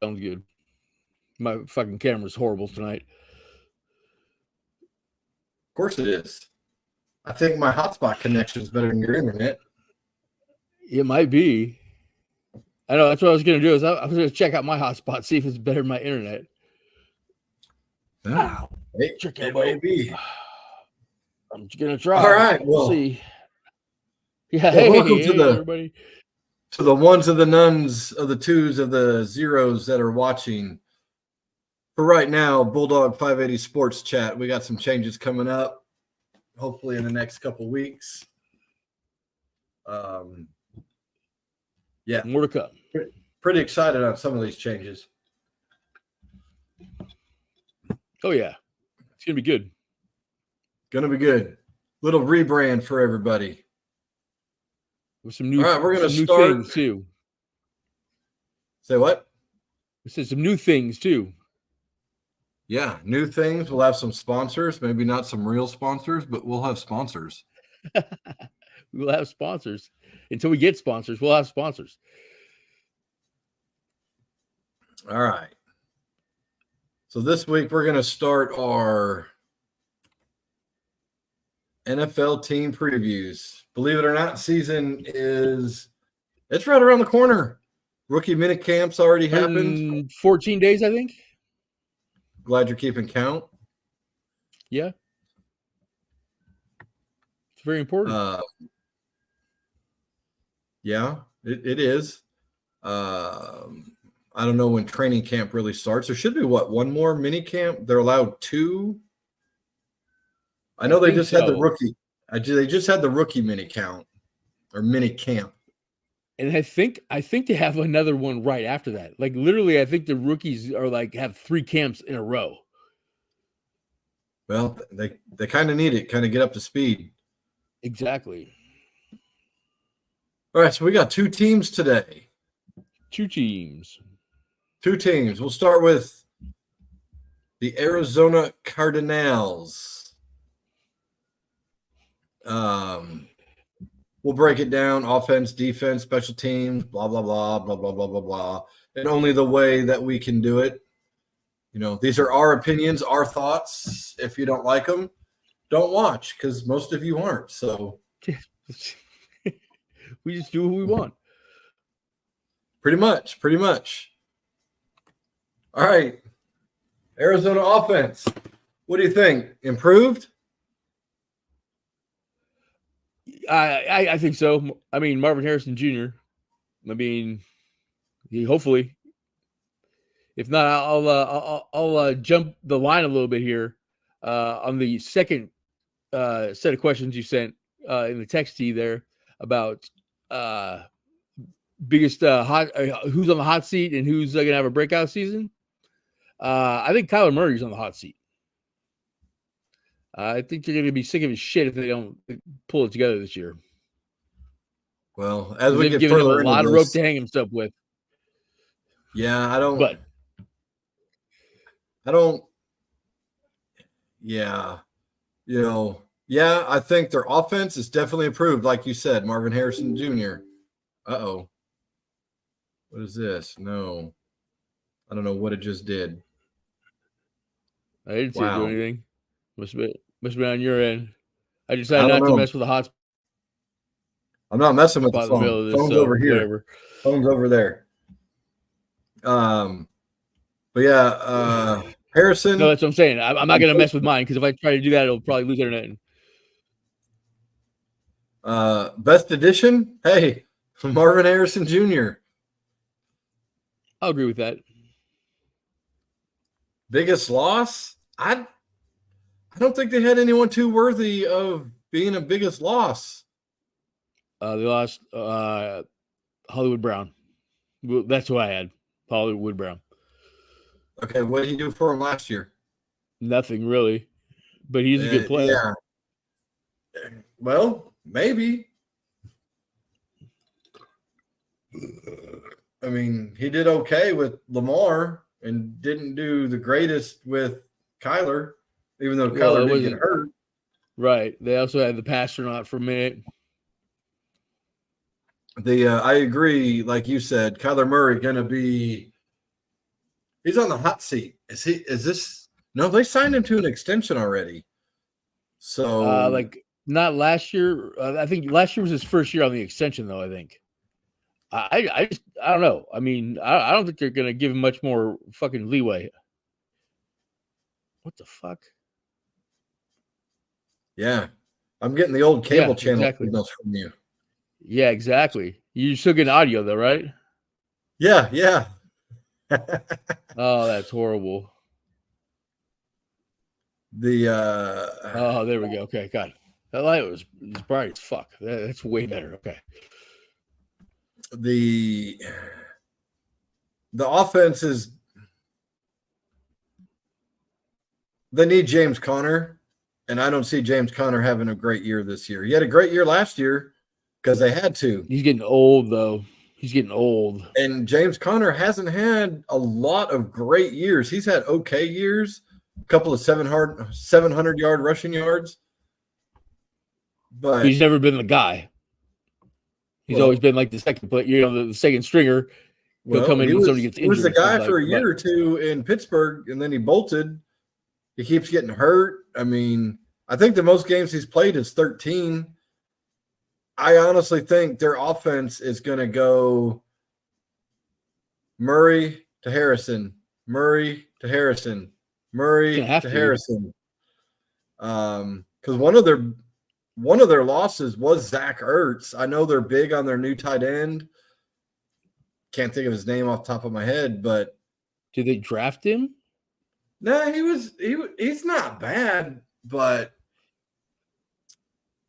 Sounds good. My fucking camera's horrible tonight. Of course it is. I think my hotspot connection is better than your internet. It might be. I know that's what I was going to do. I was going to check out my hotspot, see if it's better than my internet. Wow. It may be. I'm going to try. All right. We'll see. Yeah. Well, hey, welcome to everybody. To the ones of the nuns of the twos of the zeros that are watching. For right now, Bulldog 580 Sports Chat. We got some changes coming up, hopefully in the next couple weeks. Yeah, more to come. Pretty excited on some of these changes. Oh yeah, it's gonna be good. Gonna be good. Little rebrand for everybody. With some new, all right, we're gonna new start things too. Say what? We said some new things too. Yeah, new things. We'll have some sponsors. Maybe not some real sponsors, but we'll have sponsors. We'll have sponsors. Until we get sponsors, we'll have sponsors. All right. So this week we're going to start our NFL team previews. Believe it or not, it's right around the corner. Rookie minicamps already happened. 14 days, I think. Glad you're keeping count. Yeah. It's very important. Yeah, it is. I don't know when training camp really starts. There should be one more mini camp. They're allowed 2. I know they just had the rookie. They just had the rookie mini count or mini camp. And I think they have another one right after that. Like literally, I think the rookies are have 3 camps in a row. Well, they kind of need it, kind of get up to speed. Exactly. All right, so we got 2 teams today. 2 teams. 2 teams. We'll start with the Arizona Cardinals. We'll break it down: offense, defense, special teams, blah blah blah blah blah blah blah blah, and only the way that we can do it. You know, these are our opinions, our thoughts. If you don't like them, don't watch, because most of you aren't. So we just do what we want. Pretty much. All right. Arizona offense. What do you think? Improved? I think so. I mean, Marvin Harrison Jr. I mean, hopefully. If not, I'll jump the line a little bit here on the second set of questions you sent in the text to you there about biggest who's on the hot seat and who's going to have a breakout season. I think Kyler Murray's on the hot seat. I think you're going to be sick of his shit if they don't pull it together this year. Well, as we get further given him a into lot of rope to hang himself with. Yeah, I don't. Yeah, I think their offense is definitely improved, like you said, Marvin Harrison Jr. Uh-oh. What is this? No. I don't know what it just did. I didn't see it do anything. Must have been on your end. I decided not to mess with the hotspot. I'm not messing with the phone. Phone's over here. Whatever. Phone's over there. But yeah, Harrison. No, that's what I'm saying. I'm not going to mess with mine, because if I try to do that, it'll probably lose internet. Best edition? Hey, Marvin Harrison Jr. I'll agree with that. Biggest loss? I don't think they had anyone too worthy of being a biggest loss. They lost Hollywood Brown. That's who I had. Hollywood Brown. Okay, what did he do for him last year? Nothing really, but he's a good player. Yeah. Well, maybe. I mean, he did okay with Lamar and didn't do the greatest with Kyler, even though Kyler didn't get hurt. Right. They also had the pastronaut for a minute. I agree, like you said, Kyler Murray going to be He's on the hot seat. Is this? No, they signed him to an extension already. So, Like not last year. I think last year was his first year on the extension, though. I think. I don't know. I mean, I don't think they're gonna give him much more fucking leeway. What the fuck? yeah, I'm getting the old cable Yeah, channel exactly. signals from you. Yeah, exactly. You still getting audio though, right? Yeah, yeah. Oh, that's horrible. Oh, there we go. Okay, got it. That light was bright as fuck. That's way better. Okay. the offense is they need James Conner, and I don't see James Conner having a great year this year. He had a great year last year because they had to. He's getting old though. He's getting old. And James Conner hasn't had a lot of great years. He's had okay years, a couple of 700-yard rushing yards. But he's never been the guy. He's always been like the second, but the second stringer. He'll come in when somebody gets injured. He was the guy for a year or two in Pittsburgh, and then he bolted. He keeps getting hurt. I mean, I think the most games he's played is 13. I honestly think their offense is going to go Murray to Harrison, Murray to Harrison, Murray to Harrison. Because one of their losses was Zach Ertz. I know they're big on their new tight end. Can't think of his name off the top of my head, but did they draft him? No, he's not bad, but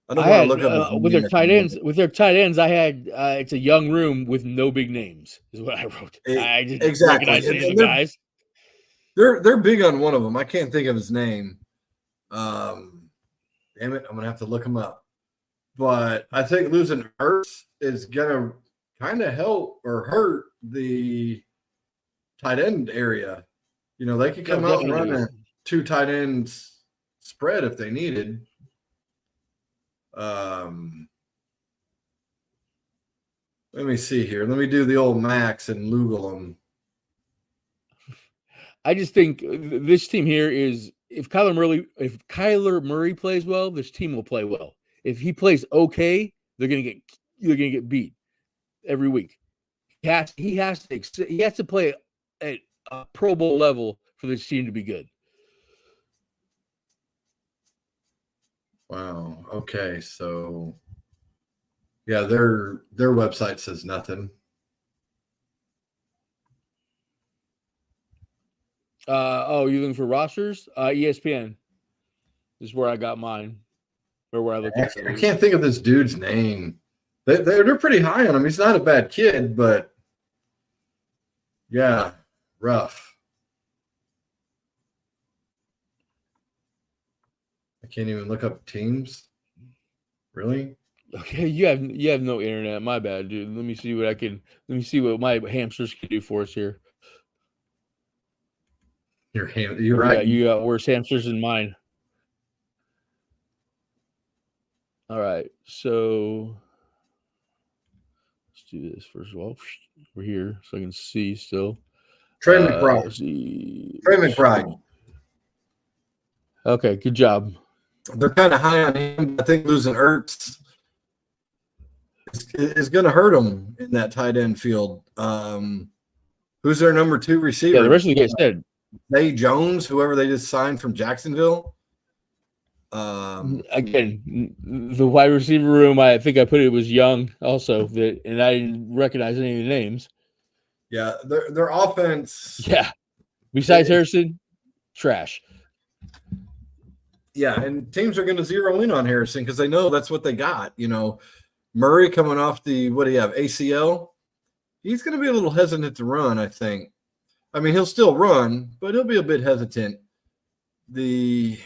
I don't want to look up with their tight ends. With their tight ends, I had it's a young room with no big names, is what I wrote. I didn't recognize any of the guys. They're big on one of them. I can't think of his name. Damn it, I'm gonna have to look him up. But I think losing Ertz is gonna kind of help or hurt the tight end area. You know, they could come out and run a 2 tight ends spread if they needed. Let me see here. Let me do the old Max and Lugal them. I just think this team here is if Kyler Murray plays well, this team will play well. If he plays okay, they're gonna get beat every week. He has to play at a Pro Bowl level for this team to be good. Wow. Okay. So, yeah, their website says nothing. Oh, you looking for rosters? ESPN is where I got mine, or where I looked at it. I can't think of this dude's name. They're pretty high on him. He's not a bad kid, but yeah, rough. I can't even look up teams. Really? Okay, you have no internet. My bad, dude. Let me see what my hamsters can do for us here. You're right. You got worse hamsters than mine. All right, so let's do this first of all. We're here, so I can see still. Trey McBride. Trey McBride. Okay, good job. They're kind of high on him. I think losing Ertz is going to hurt them in that tight end field. Who's their number 2 receiver? Yeah, the rest of the guys said Zay Jones, whoever they just signed from Jacksonville. Again, the wide receiver room, I think I put it was young also, and I didn't recognize any of the names. Yeah, their offense. Yeah, besides Harrison, trash. Yeah, and teams are going to zero in on Harrison because they know that's what they got. You know, Murray coming off what do you have, ACL? He's going to be a little hesitant to run, I think. I mean, he'll still run, but he'll be a bit hesitant. It's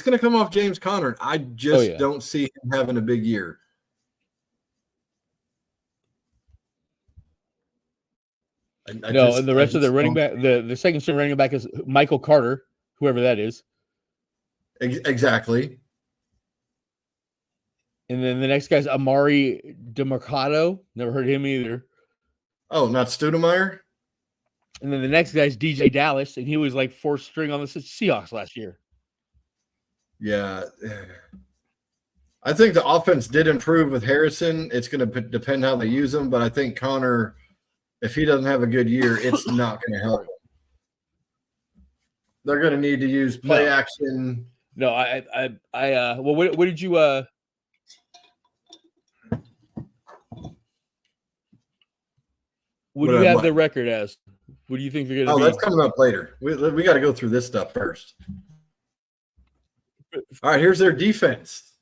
going to come off James Conner. I just don't see him having a big year. And the rest of the running back, the second string running back is Michael Carter, whoever that is. Exactly. And then the next guy's Amari DeMarcado. Never heard of him either. Oh, not Stoudemire? And then the next guy's DJ Dallas, and he was like fourth string on the Seahawks last year. Yeah. I think the offense did improve with Harrison. It's going to depend how they use him, but I think Connor, if he doesn't have a good year, it's not going to help him. They're going to need to use play action. No, well, what did you, what do you have the record as? What do you think they're going to be? Oh, that's coming up later. We got to go through this stuff first. All right, here's their defense.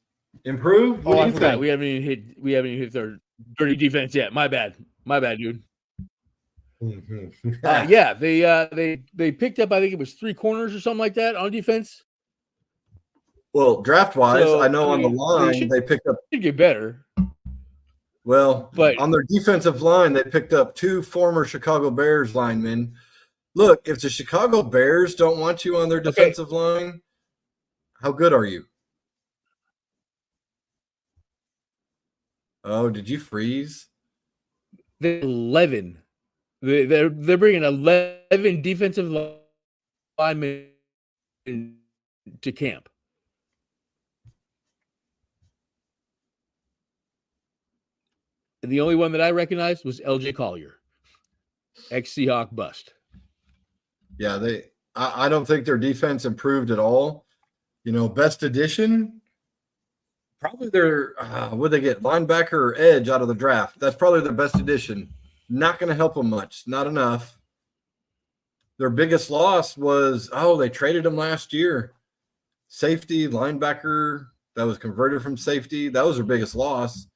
Improve? What do you think? We haven't even hit their dirty defense yet. My bad, dude. Yeah, they picked up, I think it was 3 corners or something like that on defense. Well, draft-wise, so, I know on the line they picked up – should get better. Well, but on their defensive line, they picked up 2 former Chicago Bears linemen. Look, if the Chicago Bears don't want you on their defensive line, how good are you? Oh, did you freeze? 11. They're bringing 11 defensive linemen to camp. And the only one that I recognized was LJ Collier, ex-Seahawk bust. Yeah, I don't think their defense improved at all. You know, best addition, probably their would they get linebacker or edge out of the draft? That's probably their best addition. Not going to help them much. Not enough. Their biggest loss was they traded him last year. Safety, linebacker that was converted from safety. That was their biggest loss.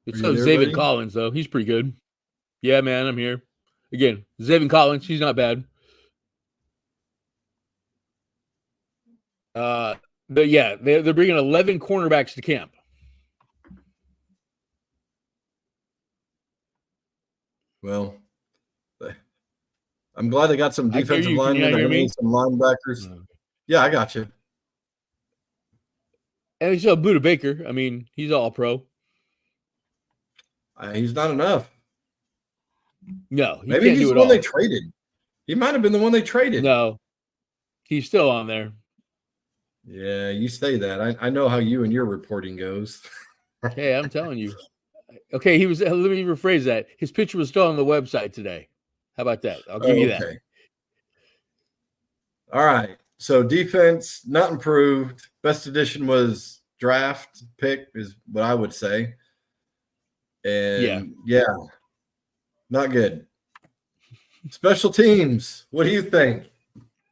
It's so Zaven Collins, though. He's pretty good. Yeah, man, I'm here. Again, Zaven Collins, he's not bad. But yeah, they're bringing 11 cornerbacks to camp. Well, I'm glad they got some defensive linemen and some linebackers. Yeah, I got you. And still Buda Baker. I mean, he's all pro. He's not enough. No, maybe he's the one they traded. He might have been the one they traded. No, he's still on there. Yeah, you say that. I know how you and your reporting goes. Hey, I'm telling you. Okay, he was. Let me rephrase that. His picture was still on the website today. How about that? I'll give you that. All right. So defense not improved. Best addition was draft pick, is what I would say. And yeah, not good. Special teams. What do you think?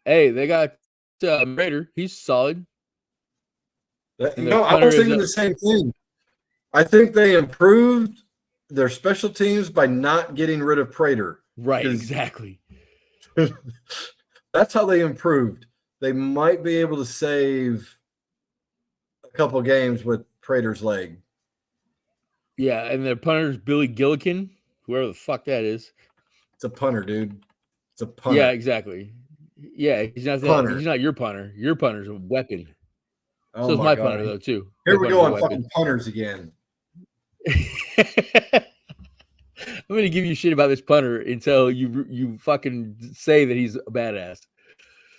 Hey, they got Raider. He's solid. I was thinking the same thing. I think they improved their special teams by not getting rid of Prater. Right, exactly. That's how they improved. They might be able to save a couple games with Prater's leg. Yeah, and their punter's Billy Gillikin, whoever the fuck that is. It's a punter, dude. It's a punter. Yeah, exactly. Yeah, he's not he's not your punter. Your punter's a weapon. Oh, so is my punter, though, too. Here we go on fucking punters again. I'm going to give you shit about this punter until you fucking say that he's a badass.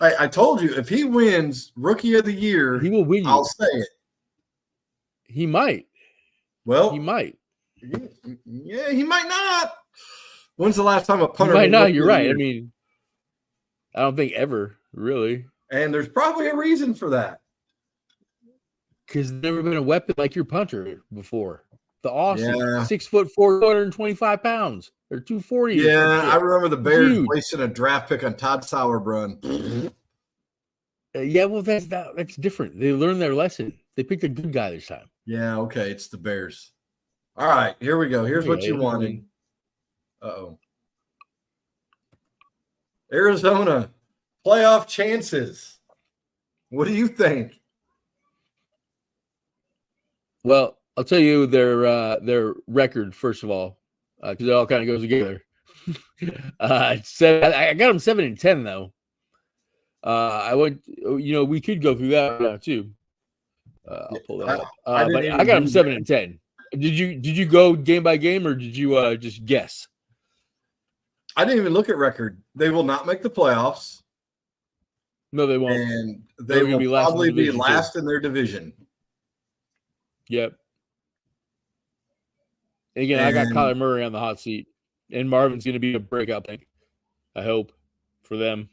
I told you, if he wins Rookie of the Year, he will win you. I'll say it. He might. Well, he might. Yeah, he might not. When's the last time a punter? He might not. You're right. I mean, I don't think ever, really. And there's probably a reason for that. Because there's never been a weapon like your punter before. The Austin, 6'4", 225 pounds, or 240. Yeah, I remember the Bears wasting a draft pick on Todd Sauerbrunn. Yeah, well, that's different. They learned their lesson. They picked a good guy this time. Yeah, okay, it's the Bears. All right, here we go. Here's what you wanted. Uh-oh. Arizona, playoff chances. What do you think? Well, I'll tell you their record, first of all, because it all kind of goes together. I got them 7-10, though. I went, we could go through that now, too. I'll pull that I, up. I didn't But even I got them do 7-10. Did you go game by game or did you just guess? I didn't even look at record. They will not make the playoffs, No, they won't. and They're they going to will be last in the probably be division too. last in their division. Yep. Again, I got Kyler Murray on the hot seat, and Marvin's going to be a breakout pick. I hope for them.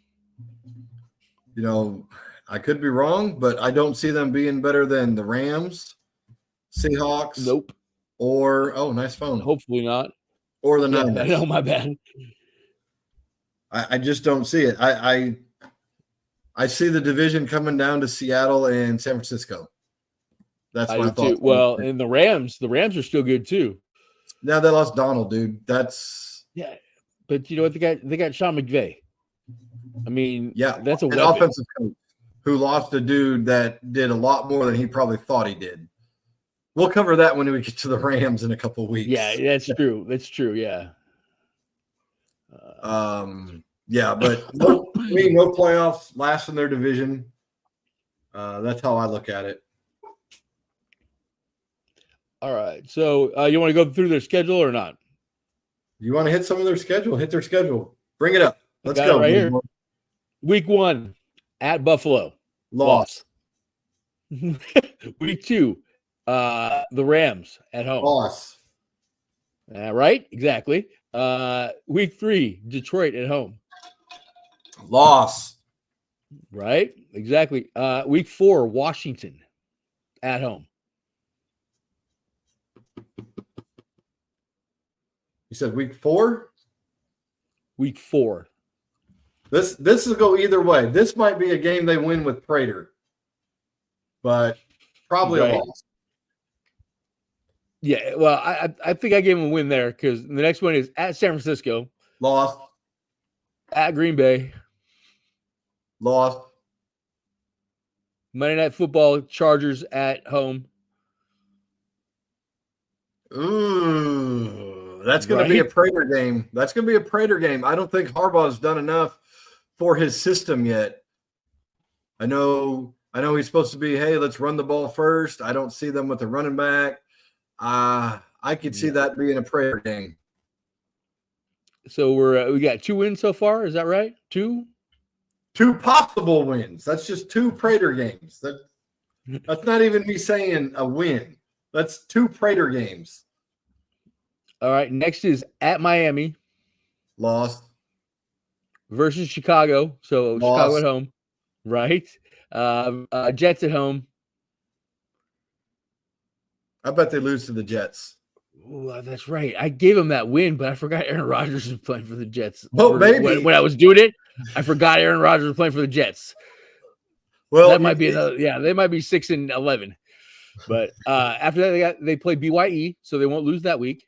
You know, I could be wrong, but I don't see them being better than the Rams, Seahawks, Nope. or nice phone. Hopefully not. Or the Yeah, Niners. I know, my bad. I just don't see it. I see the division coming down to Seattle and San Francisco. That's I my do thought. too. Well, and the Rams are still good too. Now they lost Donald, dude. That's but you know what? They got Sean McVay. I mean, that's a an weapon. offensive coach who lost a dude that did a lot more than he probably thought he did. We'll cover that when we get to the Rams in a couple of weeks. Yeah, that's true. That's true. Yeah. But no playoffs, last in their division. That's how I look at it. All right. So you want to go through their schedule or not? You want to hit some of their schedule? Hit their schedule. Bring it up. Let's Got go. it right here. Week 1 at Buffalo. Loss. Week 2, the Rams at home. Loss. Right? Exactly. Week 3, Detroit at home. Loss. Right? Exactly. Week 4, Washington at home. You said week 4? Week 4. This will go either way. This might be a game they win with Prater, but probably a loss. Yeah, well, I think I gave him a win there because the next one is at San Francisco. Loss. At Green Bay. Loss. Monday Night Football, Chargers at home. Ooh, that's going to be a Prater game. That's going to be a Prater game. I don't think Harbaugh's done enough for his system yet. I know he's supposed to be, hey, let's run the ball first. I don't see them with the running back. I could see that being a Prater game. So we got 2 wins so far. Is that right? 2? 2 possible wins. That's just 2 Prater games. That's not even me saying a win. That's 2 Prater games. All right. Next is at Miami. Lost. Versus Chicago. So Lost. Chicago at home. Right. Jets at home. I bet they lose to the Jets. Oh, that's right. I gave him that win, but I forgot Aaron Rodgers was playing for the Jets. Well, maybe. When I was doing it, I forgot Aaron Rodgers was playing for the Jets. Well, that might be another. Yeah, they might be 6-11. But after that, they play BYE, so they won't lose that week.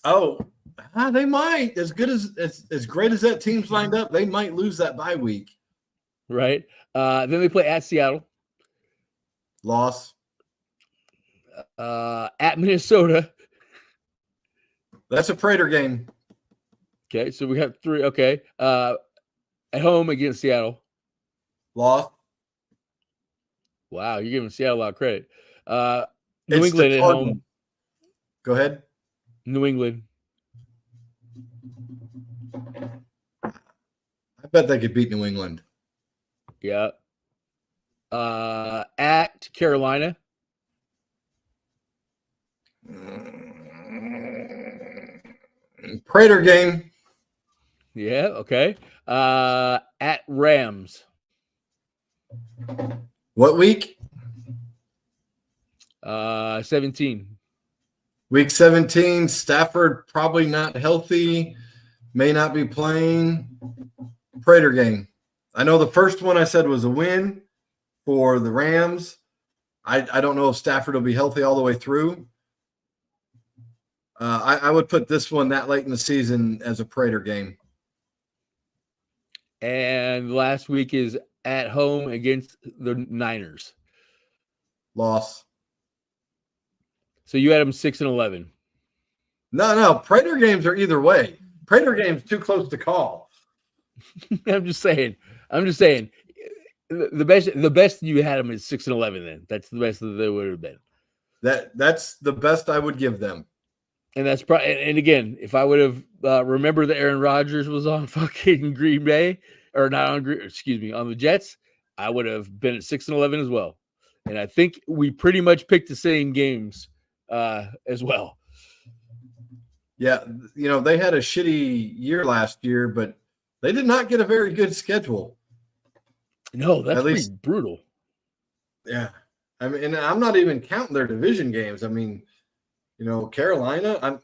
Oh, they might. As great as that team's lined up, they might lose that bye week. Right. Then they play at Seattle. Loss. At Minnesota. That's a Prater game. Okay, so we have 3. Okay. At home against Seattle. Loss. Wow, you're giving Seattle a lot of credit. New England at home. Go ahead. New England. I bet they could beat New England. Yeah. At Carolina. Prater game. Yeah, okay. At Rams. What week? 17. Week 17. Stafford probably not healthy. May not be playing. Prater game. I know the first one I said was a win for the Rams. I don't know if Stafford will be healthy all the way through. I would put this one that late in the season as a Prater game. And last week is at home against the Niners. Loss. So you had them 6-11. No. Prater games are either way. Prater games too close to call. I'm just saying. the best you had them is 6-11. Then that's the best that they would have been. That's the best I would give them. And that's probably, and again, if I would have remember that Aaron Rodgers was on fucking Green Bay or not on excuse me, on the Jets, I would have been at 6-11 as well. And I think we pretty much picked the same games as well. Yeah, they had a shitty year last year, but they did not get a very good schedule. No, that's pretty brutal. Yeah. I mean, and I'm not even counting their division games. I mean, Carolina,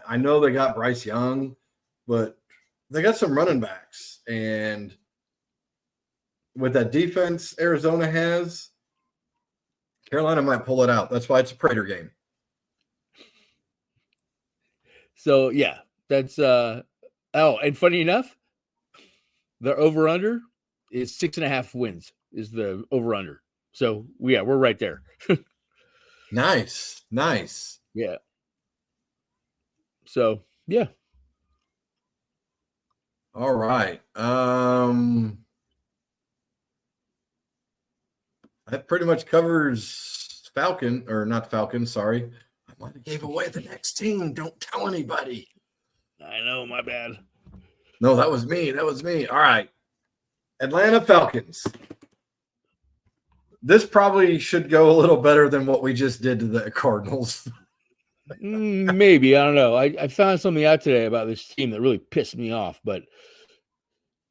I know they got Bryce Young, but they got some running backs. And with that defense Arizona has, Carolina might pull it out. That's why it's a Prater game. So, yeah, that's and funny enough, the over-under is 6.5 wins is the over-under. So, yeah, we're right there. Nice. Yeah. So, yeah. All right. That pretty much covers Falcon, or not Falcon, sorry. I might have gave away the next team. Don't tell anybody. I know, my bad. No, that was me. All right. Atlanta Falcons. This probably should go a little better than what we just did to the Cardinals. Maybe. I don't know. I found something out today about this team that really pissed me off, but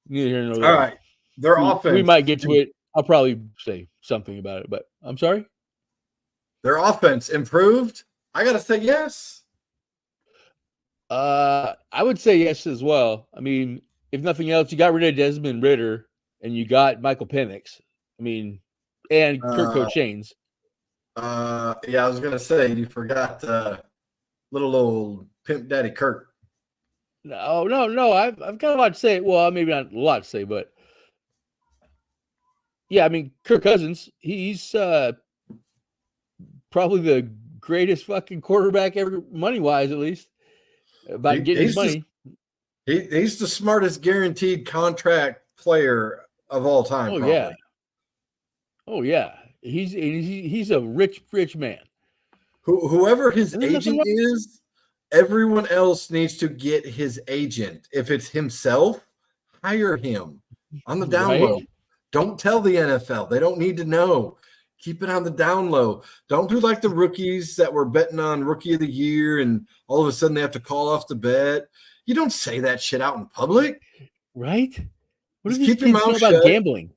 neither here nor there. All right. Their offense. We might get to it. I'll probably say something about it, but I'm sorry? Their offense improved? I got to say yes. I would say yes as well. I mean, if nothing else, you got rid of Desmond Ridder and you got Michael Penix. I mean, and Kirk Cochains. Yeah, I was going to say, you forgot little old Pimp Daddy Kirk. No. I've got a lot to say. Well, maybe not a lot to say, but yeah, I mean, Kirk Cousins, he's probably the greatest fucking quarterback ever, money-wise at least, about getting his money. He's the smartest guaranteed contract player of all time. Oh, probably. yeah. Oh, yeah. He's a rich man. Whoever his agent is, everyone else needs to get his agent. If it's himself, hire him on the down low. Right? Don't tell the NFL. They don't need to know. Keep it on the down low. Don't do like the rookies that were betting on Rookie of the Year and all of a sudden they have to call off the bet. You don't say that shit out in public. Right? What do these kids know about gambling?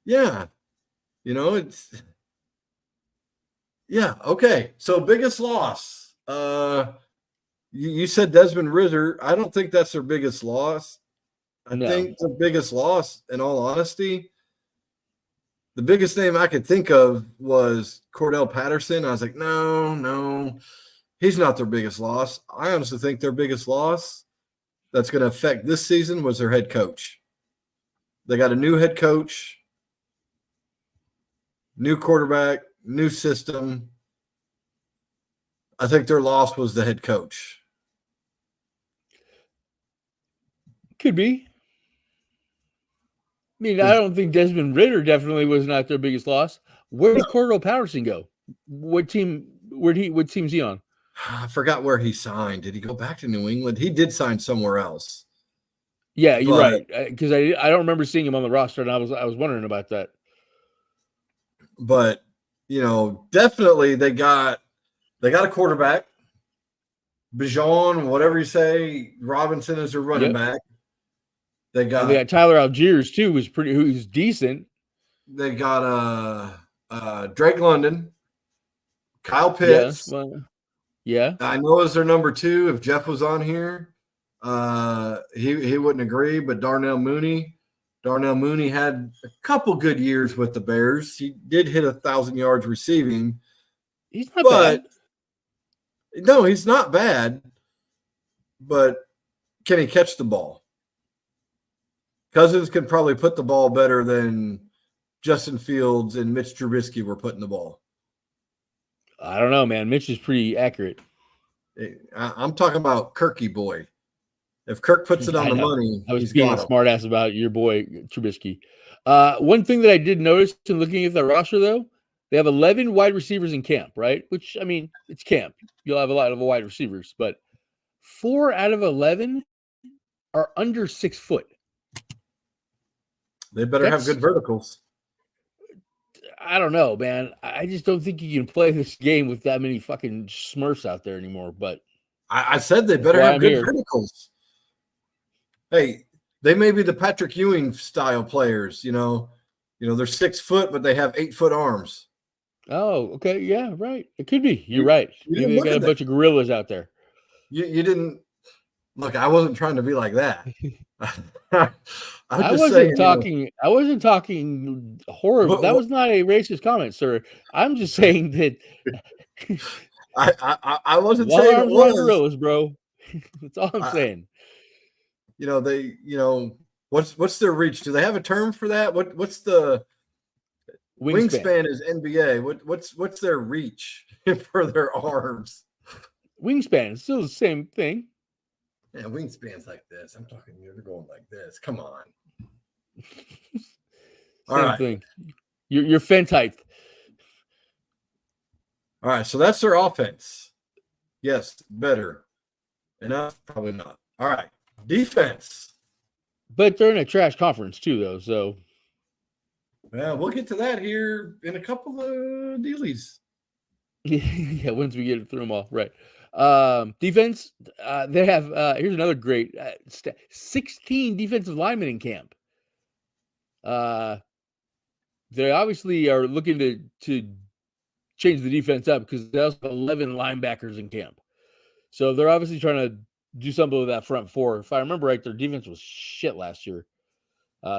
Yeah. It's – yeah, okay. So biggest loss. You said Desmond Ridder. I don't think that's their biggest loss. I think the biggest loss, in all honesty, the biggest name I could think of was Cordell Patterson. I was like, no, he's not their biggest loss. I honestly think their biggest loss that's going to affect this season was their head coach. They got a new head coach, new quarterback, new system. I think their loss was the head coach. Could be. I mean, I don't think Desmond Ridder definitely was not their biggest loss. Where did Cordell Patterson go? What team's he on? I forgot where he signed. Did he go back to New England? He did sign somewhere else. Yeah, you're right. Because I don't remember seeing him on the roster, and I was wondering about that. But definitely they got a quarterback. Bijan, whatever you say, Robinson is their running back. They got Tyler Algiers too, who's decent. They got Drake London, Kyle Pitts. Yeah. I know is their number 2. If Jeff was on here, he wouldn't agree. But Darnell Mooney had a couple good years with the Bears. He did hit 1,000 yards receiving. He's not bad. No, he's not bad. But can he catch the ball? Cousins can probably put the ball better than Justin Fields and Mitch Trubisky were putting the ball. I don't know, man. Mitch is pretty accurate. I'm talking about Kirky boy. If Kirk puts it on I the know. money, I was he's being a got him. smartass about your boy Trubisky. One thing that I did notice in looking at the roster, though, they have 11 wide receivers in camp, right? Which, I mean, it's camp. You'll have a lot of wide receivers, but 4 out of 11 are under 6 foot. They better have good verticals. I don't know, man. I just don't think you can play this game with that many fucking Smurfs out there anymore. But I said they that's better why have I'm good here. verticals. Hey, they may be the Patrick Ewing style players, you know. They're 6 foot, but they have 8 foot arms. Oh, okay. Yeah, right. It could be. You're You, right. you Maybe didn't they look got at a that. bunch of gorillas out there. You didn't look. I wasn't trying to be like that. I'm I just wasn't saying, talking. I wasn't talking horrible. That what, was not a racist comment, sir. I'm just saying that I wasn't long saying it arms around was. gorillas, bro. That's all I'm saying. They, what's their reach? Do they have a term for that? What's the Wingspan. wingspan is NBA? What's their reach for their arms? Wingspan is still the same thing. Yeah, wingspan's like this. I'm talking. They're going like this. Come on. Same thing. Your fence height. All right. So that's their offense. Yes, better. Enough? Probably not. All right. Defense. But they're in a trash conference too, though. So Well, we'll get to that here in a couple of dealies. yeah, once we get through them all, right? Defense. They have. Here's another great. 16 defensive linemen in camp. They obviously are looking to change the defense up because they also have 11 linebackers in camp. So they're obviously trying to do something with that front four. If I remember right, their defense was shit last year.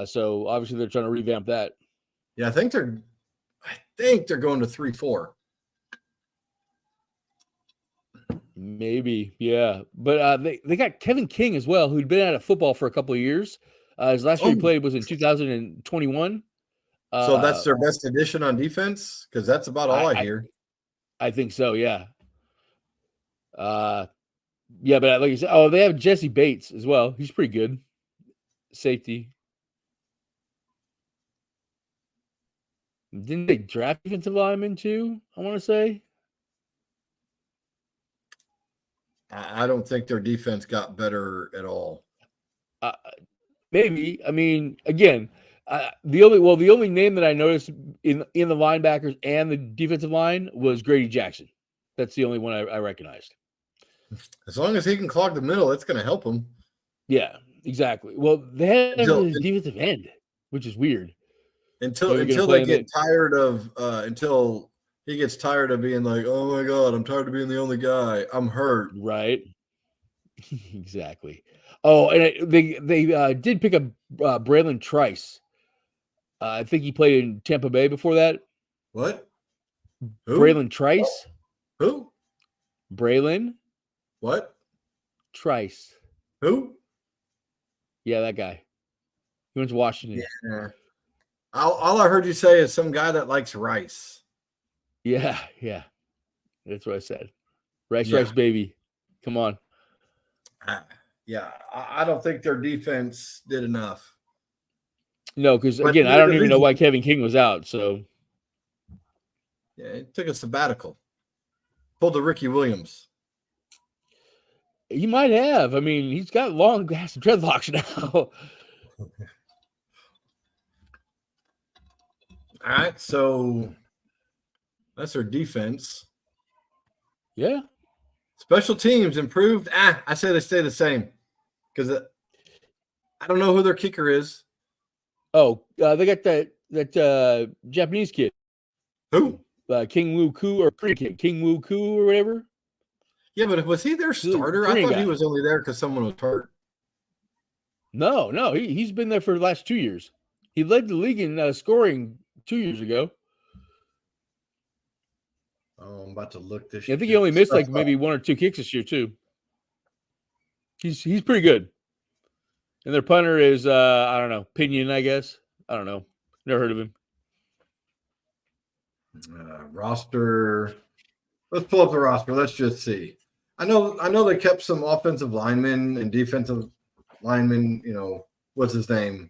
So obviously they're trying to revamp that. Yeah, I think they're going to 3-4. Maybe, yeah. But they got Kevin King as well, who'd been out of football for a couple of years. His last year he played was in 2021. So that's their best addition on defense? Because that's about all I hear. I think so, yeah. Yeah, but like you said, they have Jesse Bates as well. He's pretty good. Safety. Didn't they draft defensive lineman too? I want to say. I don't think their defense got better at all. Maybe. I mean, again, the only name that I noticed in the linebackers and the defensive line was Grady Jackson. That's the only one I recognized. As long as he can clog the middle, it's going to help him. Yeah, exactly. Well, they had him as a defensive end, which is weird. Until they get tired of until he gets tired of being like, oh my God, I'm tired of being the only guy. I'm hurt. Right. Exactly. Oh, and they did pick up Braylon Trice. I think he played in Tampa Bay before that. What? Who? Braylon Trice. Who? Braylon. What? Trice. Who? Yeah, that guy. He went to Washington. Yeah. All I heard you say is some guy that likes rice. Yeah. That's what I said. Rice, baby. Come on. Yeah, I don't think their defense did enough. No, because again, I don't even know why Kevin King was out. So yeah, he took a sabbatical. Pulled the Ricky Williams. He might have. I mean, he's got long ass dreadlocks now. All right, so that's their defense. Yeah. Special teams improved. I say they stay the same because I don't know who their kicker is. Oh, they got that Japanese kid. Who? King Woo Koo or King Woo Koo or whatever. Yeah, but was he their starter? I thought he was only there because someone was hurt. No, he's been there for the last 2 years. He led the league in scoring 2 years ago. Oh, I'm about to look this. I think he only missed like maybe 1 or 2 kicks this year too. He's pretty good. And their punter is I don't know, Pinion, I guess. I don't know. Never heard of him. Roster. Let's pull up the roster. Let's just see. I know they kept some offensive linemen and defensive lineman, what's his name?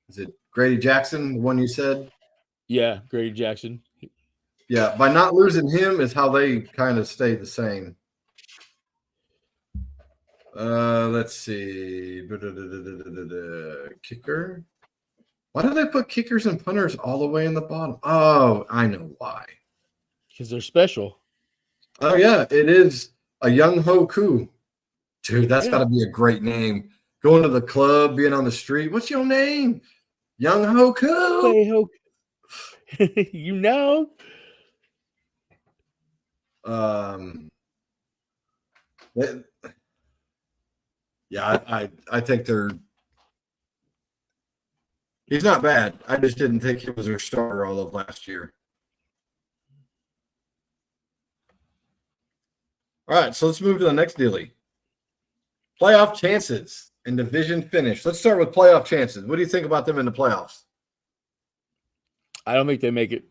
Is it Grady Jackson, the one you said? Yeah, Grady Jackson. Yeah, by not losing him is how they kind of stay the same. Let's see. Kicker. Why do they put kickers and punters all the way in the bottom? Oh, I know why. Because they're special. Oh, yeah, it is a Young Ho Koo. Dude, that's got Yeah. to be a great name. Going to the club, being on the street. What's your name? Young Ho Koo. Hey, Hoke. You know. Yeah, I think they're. He's not bad. I just didn't think he was their starter all of last year. All right, so let's move to the next dealie. Playoff chances and division finish. Let's start with playoff chances. What do you think about them in the playoffs? I don't think they make it.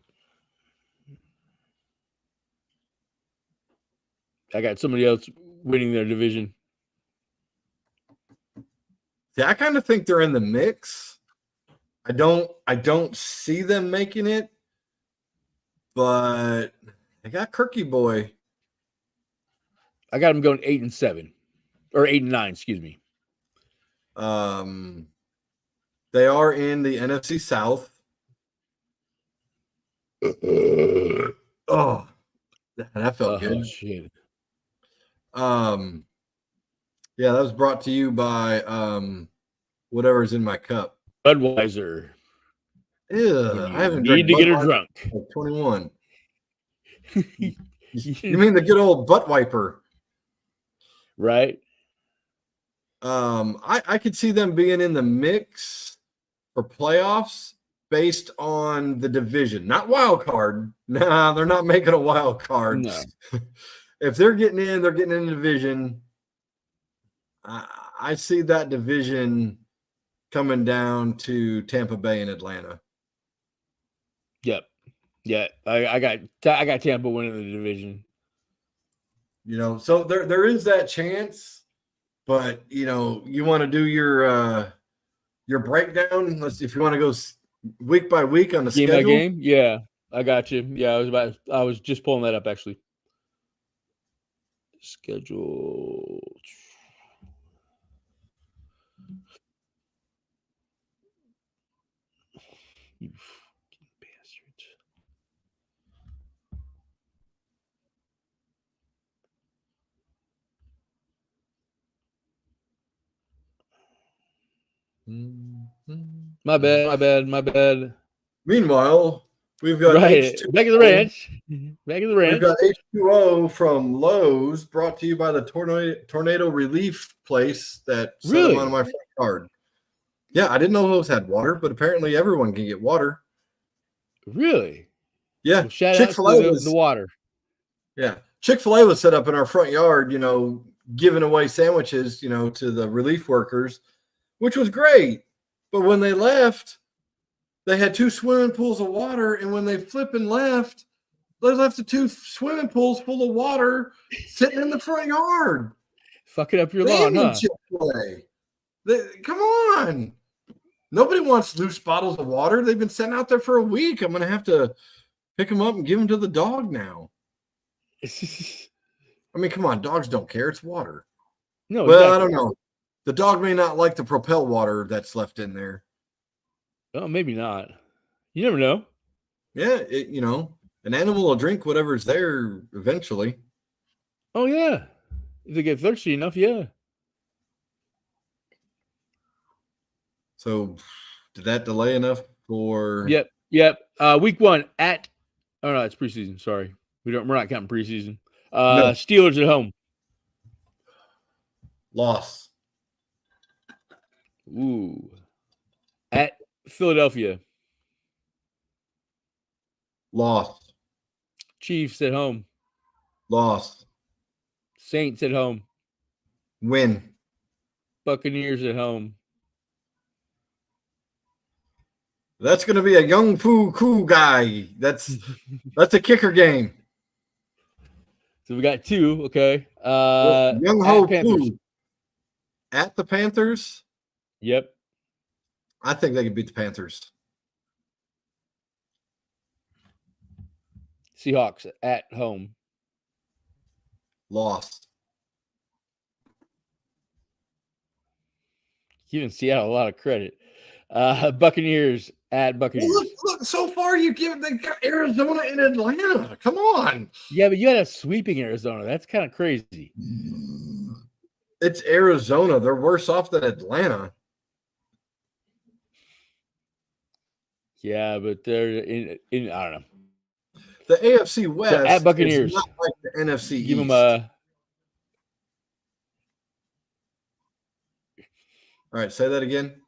I got somebody else winning their division. Yeah, I kind of think they're in the mix. I don't see them making it, but I got Kirky boy. I got them going 8-7 or 8-9. Excuse me. They are in the NFC South. Oh, that felt good. Shit. Yeah, that was brought to you by whatever's in my cup. Budweiser. Ew, I haven't Need to drank get her Budweiser drunk. like 21. You mean the good old butt wiper? Right. I could see them being in the mix for playoffs based on the division, not wild card. Nah, they're not making a wild card. No. If they're getting in the division. I see that division coming down to Tampa Bay and Atlanta. Yep. Yeah. I got Tampa winning the division. So there is that chance, but you want to do your breakdown. If you want to go week by week on the Game schedule. by game. Yeah, I got you. Yeah, I was just pulling that up actually. Schedule. You fucking bastards. My bad. Meanwhile, we've got Right. H2O. Back at the ranch. We've got H2O from Lowe's, brought to you by the tornado relief place that set them on my front yard. Yeah, I didn't know Lowe's had water, but apparently everyone can get water. Really? Yeah. Well, shout Chick-fil-A out was the water. Yeah. Chick-fil-A was set up in our front yard, giving away sandwiches, to the relief workers, which was great. But when they left, they had 2 swimming pools of water. And when they flipping left, they left the 2 swimming pools full of water sitting in the front yard. Fucking up your lawn, huh? Chick-fil-A. Come on. Nobody wants loose bottles of water. They've been sitting out there for a week. I'm going to have to pick them up and give them to the dog now. I mean, come on. Dogs don't care. It's water. No, well, exactly. I don't know. The dog may not like the Propel water that's left in there. Oh, maybe not. You never know. Yeah, an animal will drink whatever's there eventually. Oh, yeah. If they get thirsty enough, yeah. So, did that delay enough for? Yep. Week 1 at. Oh no, it's preseason. Sorry, we're not counting preseason. No. Steelers at home. Loss. Ooh. At Philadelphia. Loss. Chiefs at home. Loss. Saints at home. Win. Buccaneers at home. That's going to be a young Poo Koo guy. That's a kicker game. So we got 2. Okay. Young Ho Panthers. Poo. At the Panthers, Yep. I think they could beat the Panthers. Seahawks at home. Lost. Giving Seattle a lot of credit. Buccaneers at Buccaneers. Look, so far you give they got Arizona and Atlanta. Come on. Yeah, but you had a sweeping Arizona. That's kind of crazy. It's Arizona. They're worse off than Atlanta. Yeah, but they're in I don't know. The AFC West So at Buccaneers, is not like the NFC give East. them a. All right, say that again.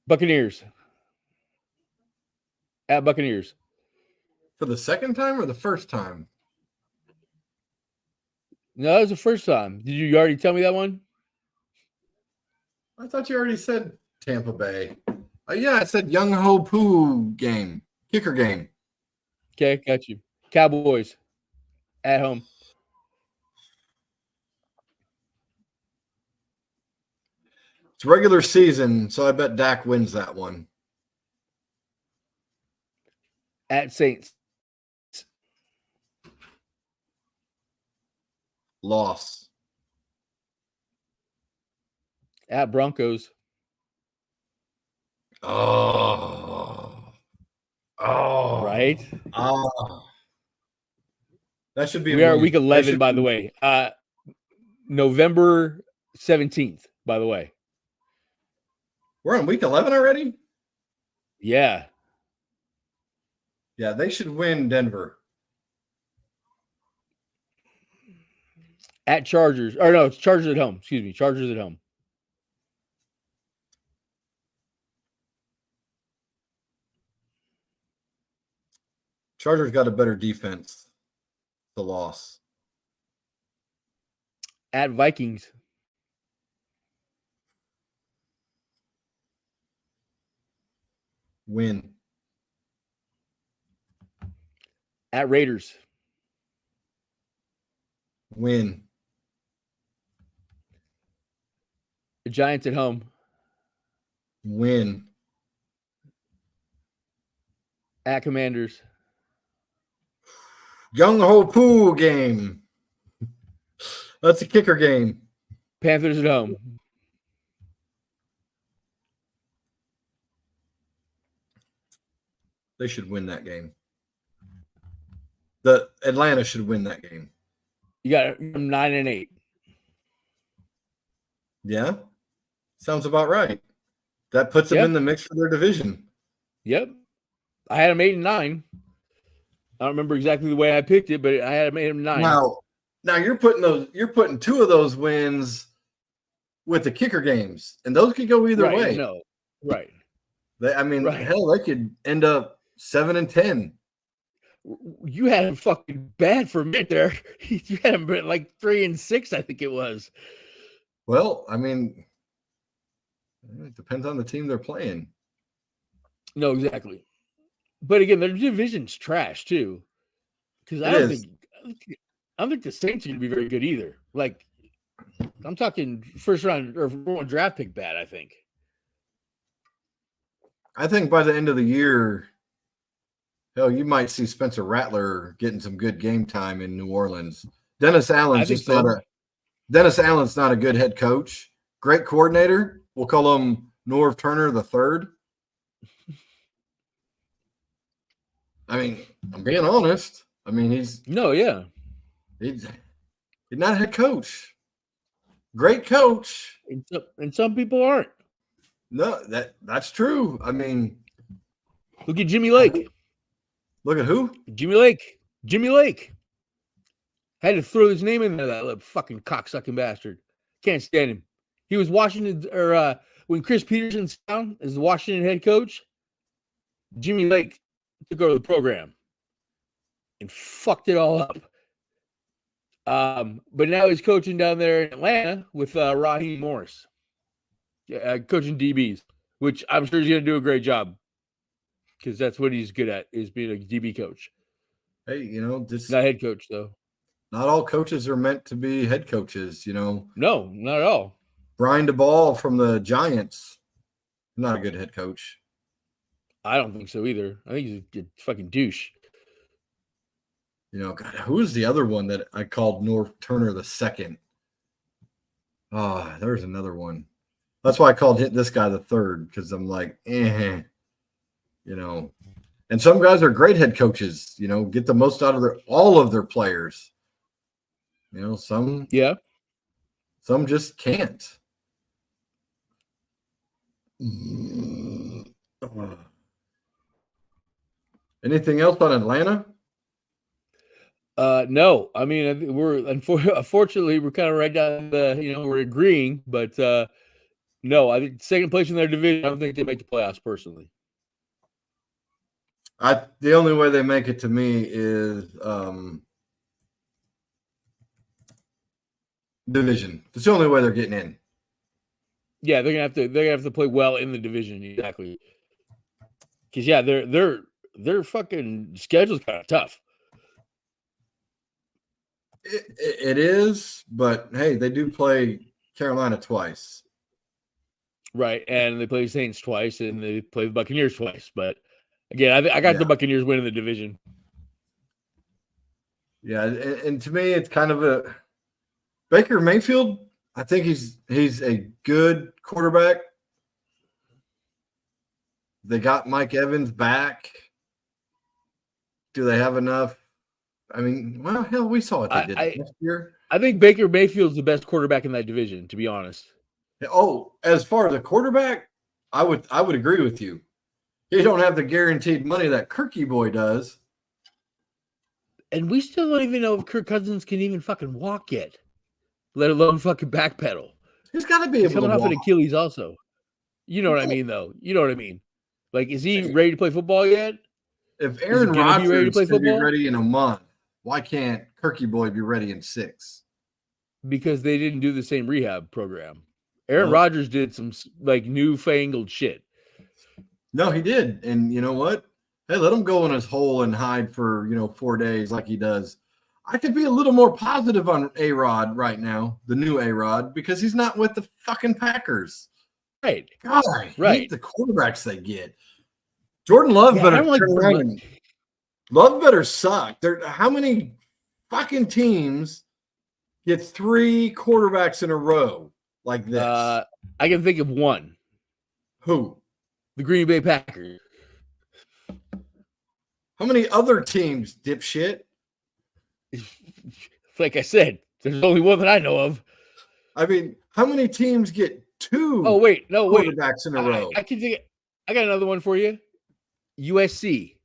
Buccaneers. At Buccaneers. For the second time or the first time? No, that was the first time. Did you already tell me that one? I thought you already said Tampa Bay. Yeah, I said Young Ho Poo game. Kicker game. Okay, got you. Cowboys at home. It's regular season, so I bet Dak wins that one. At Saints. Loss. At Broncos. Oh. Right? Oh. That should be We are week 11, by the way. November 17th, by the way. We're on week 11 already? Yeah. Yeah, they should win Denver. At Chargers. Or no, it's Chargers at home. Excuse me. Chargers at home. Chargers got a better defense. The loss. At Vikings. Win. At Raiders. Win. The Giants at home. Win. At Commanders. Young Ho Poo game. That's a kicker game. Panthers at home. They should win that game. The Atlanta should win that game. You got 9-8. Yeah. Sounds about right. That puts them in the mix for their division. Yep. I had them 8-9. I don't remember exactly the way I picked it, but I had them 8-9. Now you're putting two of those wins with the kicker games, and those could go either way. No, right. Hell, they could end up 7-10. You had him fucking bad for a minute there. You had him like 3-6, I think it was. Well, I mean, it depends on the team they're playing. No, exactly. But again, their division's trash too. Because I don't think the Saints are going to be very good either. Like, I'm talking first round or draft pick bad, I think. I think by the end of the year, hell, you might see Spencer Rattler getting some good game time in New Orleans. Dennis Allen's not a good head coach. Great coordinator. We'll call him Norv Turner the third. I mean, I'm being honest. I mean, he's not a head coach. Great coach. And some people aren't. No, that's true. I mean, look at Jimmy Lake. Look at who? Jimmy Lake. Had to throw his name in there, that little fucking cocksucking bastard. Can't stand him. He was Washington, when Chris Peterson's down as the Washington head coach, Jimmy Lake took over the program and fucked it all up. But now he's coaching down there in Atlanta with Raheem Morris, coaching DBs, which I'm sure he's going to do a great job because that's what he's good at, is being a DB coach. Hey, not head coach though. not all coaches are meant to be head coaches. No, not at all. Brian DeBall from the Giants, not a good head coach. I don't think so either. I think he's a fucking douche. God, who was the other one that I called North Turner the second? Oh, there's another one. That's why I called this guy the third, because I'm like, And some guys are great head coaches. Get the most out of all of their players. Some just can't. Anything else on Atlanta? No. I mean, unfortunately we're kind of right down the, we're agreeing, but no, I think second place in their division. I don't think they make the playoffs personally. The only way they make it to me is division. It's the only way they're getting in. Yeah, they're gonna have to play well in the division, exactly. Because their fucking schedule's kind of tough. It is, but hey, they do play Carolina twice. Right, and they play the Saints twice, and they play the Buccaneers twice. But again, I got the Buccaneers winning the division. Yeah, and to me, it's kind of a Baker Mayfield. I think he's a good quarterback. They got Mike Evans back. Do they have enough? I mean, well, hell, we saw what they did last year. I think Baker Mayfield's the best quarterback in that division, to be honest. Oh, as far as a quarterback, I would agree with you. He don't have the guaranteed money that Kirky boy does. And we still don't even know if Kirk Cousins can even fucking walk yet, let alone fucking backpedal. He's got to be able to walk. Coming off an Achilles also. You know what I mean, though. You know what I mean. Like, is he ready to play football yet? If Aaron Rodgers can be ready in a month, why can't Kirky boy be ready in 6? Because they didn't do the same rehab program. Aaron Rodgers did some like newfangled shit. No, he did. And you know what? Hey, let him go in his hole and hide for, 4 days like he does. I could be a little more positive on A-Rod right now, the new A-Rod, because he's not with the fucking Packers. Right. God, I hate the quarterbacks they get. Jordan Love better turn around and Love better suck. How many fucking teams get 3 quarterbacks in a row like this? I can think of one. Who? The Green Bay Packers. How many other teams, dipshit? Like I said, there's only one that I know of. I mean, how many teams get 2 quarterbacks in a row? I can think. I got another one for you. USC.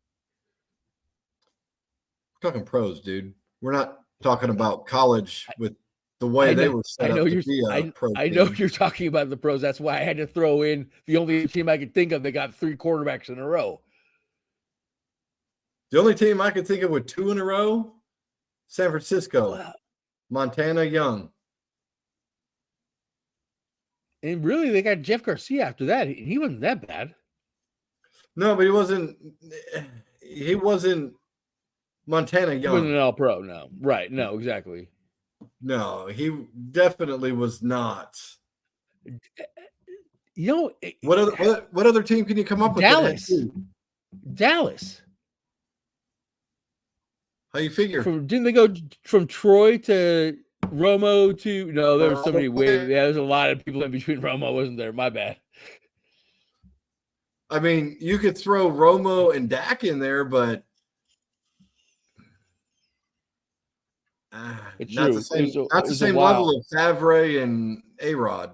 We're talking pros, dude. We're not talking about college with the way they were set up to be a pro team. I know you're talking about the pros. That's why I had to throw in the only team I could think of that got 3 quarterbacks in a row. The only team I could think of with 2 in a row, San Francisco, Montana Young. And really, they got Jeff Garcia after that. He wasn't that bad. No, but he wasn't Montana Young. He wasn't an all-pro, no. Right, no, exactly. No, he definitely was not. What other team can you come up with? Dallas. How you figure? Didn't they go from Troy to Romo to? No, there was so many ways. Yeah, there's a lot of people in between Romo, wasn't there? My bad. I mean, you could throw Romo and Dak in there, but not the same level of Favre and A-Rod.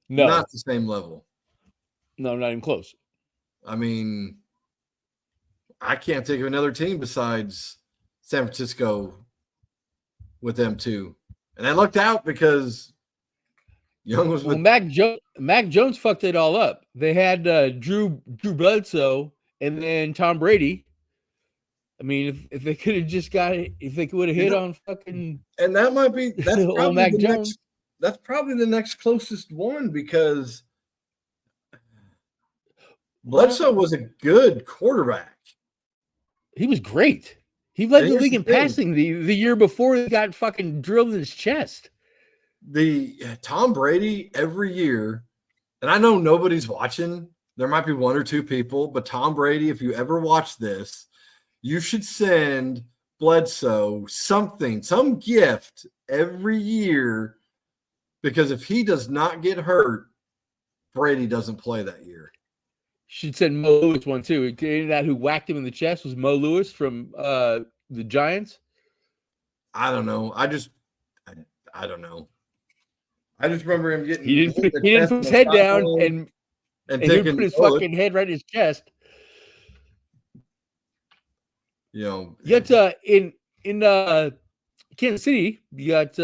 No, not the same level. No, not even close. I mean, I can't think of another team besides San Francisco with them too. And I lucked out because Young was with Mac Jones fucked it all up. They had Drew Bledsoe and then Tom Brady. I mean, if they could have just got it, if they would have hit on fucking, and that might be that's probably Mac Jones. That's probably the next closest one because Bledsoe was a good quarterback. He was great. He led And the here's league the in thing. passing the year before he got fucking drilled in his chest. The Tom Brady every year, and I know nobody's watching. There might be one or two people, but Tom Brady, if you ever watch this, you should send Bledsoe something, some gift every year, because if he does not get hurt, Brady doesn't play that year. Should send Mo Lewis one too. That who whacked him in the chest was Mo Lewis from the Giants. I don't know. I don't know. I just remember him getting He hit in the didn't chest put on his the head down sideline and he didn't put thinking, his oh, fucking head right in his chest. you know, You got in Kansas City, you got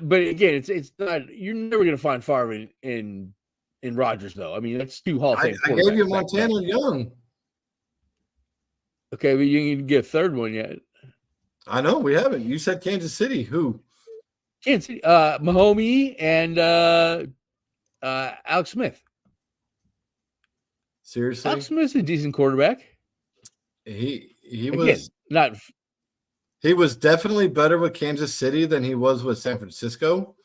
but again, it's not, you're never gonna find Favre in Rodgers though. I mean, that's two Hall of Fame I gave you quarterbacks back to Montana back. Young. Okay, but you can get a third one yet. I know we haven't. You said Kansas City. Who? Kansas City, Mahomie and Alex Smith. Seriously? Alex Smith's a decent quarterback. He Again, not he was definitely better with Kansas City than he was with San Francisco.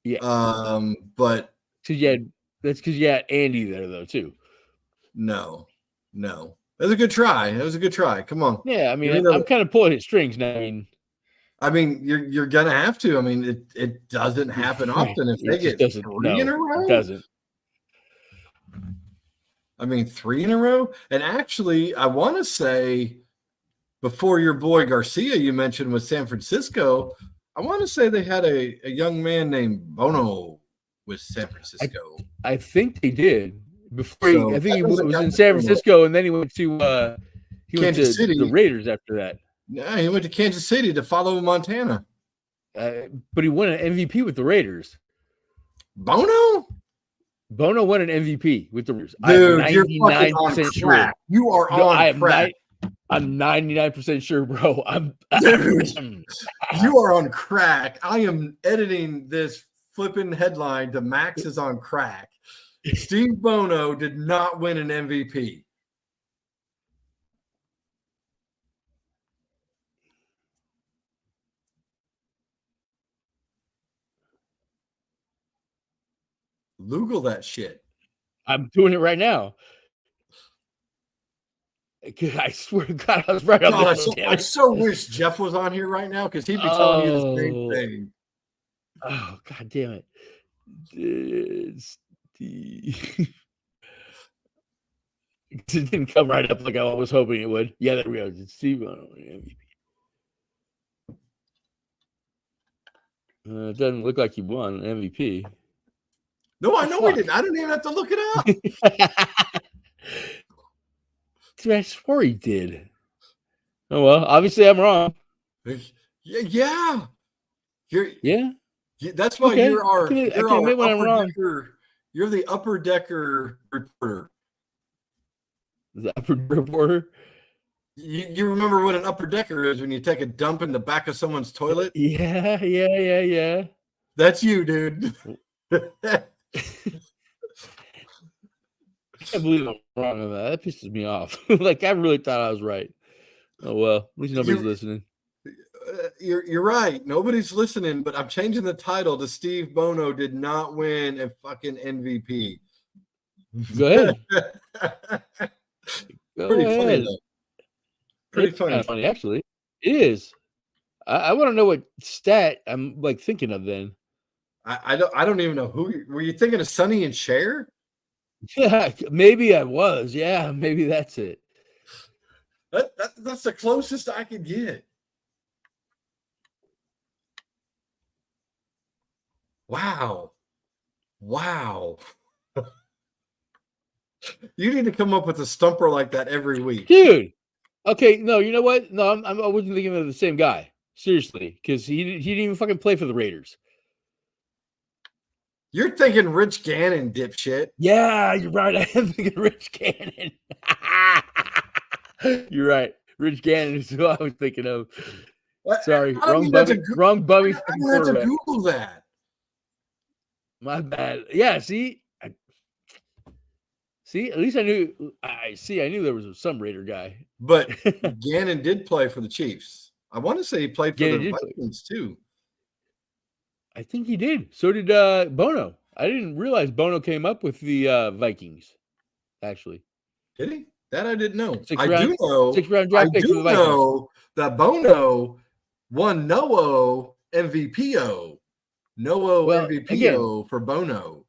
yeah. But That's because you had Andy there though too. no. It was a good try. It was a good try. Come on. Yeah, I mean, I'm kind of pulling his strings now. I mean, you're gonna have to. I mean, it doesn't happen often. If they get three in a row, it doesn't. I mean, 3 in a row. And actually, I want to say, before your boy Garcia, you mentioned with San Francisco, I want to say they had a young man named Bono with San Francisco. I think they did before. I think he was in San Francisco, Francisco, and then he went to Kansas City. The Raiders after that. Yeah, he went to Kansas City to follow Montana. But he won an MVP with the Raiders. Bono won an MVP with the Raiders. Dude, I'm 99% sure. You are on crack. I'm 99% sure, bro. You are on crack. I am editing this flipping headline to Max is on crack. Steve Bono did not win an MVP. Google that shit. I'm doing it right now. I swear to God, I was right on this. I so wish Jeff was on here right now because he'd be telling you the same thing. Oh, God damn it. It didn't come right up like I was hoping it would. Yeah, there we go. It's Steve Bono, MVP. It doesn't look like he won an MVP. No, I know we didn't. I didn't even have to look it up. I swore he did. Oh well, obviously I'm wrong. Yeah. That's why okay. you're our wrong. You're the upper decker reporter. The upper reporter. You remember what an upper decker is when you take a dump in the back of someone's toilet? Yeah. That's you, dude. I can't believe I'm wrong on that. That pisses me off. Like I really thought I was right. Oh well, at least nobody's listening. You're right. Nobody's listening, but I'm changing the title to Steve Bono did not win a fucking MVP. Go ahead. Pretty funny though. Pretty funny, actually. It is. I want to know what stat I'm like thinking of then. I don't even know who were you thinking of. Sonny and Cher? Yeah, maybe I was. Yeah, maybe that's it. That's the closest I could get. Wow. You need to come up with a stumper like that every week, dude. Okay, no, you know what? No, I wasn't thinking of the same guy. Seriously, because he didn't even fucking play for the Raiders. You're thinking Rich Gannon, dipshit. Yeah, you're right. I am thinking Rich Gannon. You're right. Rich Gannon is who I was thinking of. Sorry, wrong bummy. I don't have to Google that. My bad. Yeah, see, See, at least I knew. I knew there was some Raider guy. But Gannon did play for the Chiefs. I want to say he played for Gannon the did play. Vikings too. I think he did. So did Bono. I didn't realize Bono came up with the Vikings. Actually, Did he? That I didn't know. six I round, do know. six round I draft pick for the do Vikings. know that Bono won Noah MVPO. Noah Well, again, MVPO for Bono.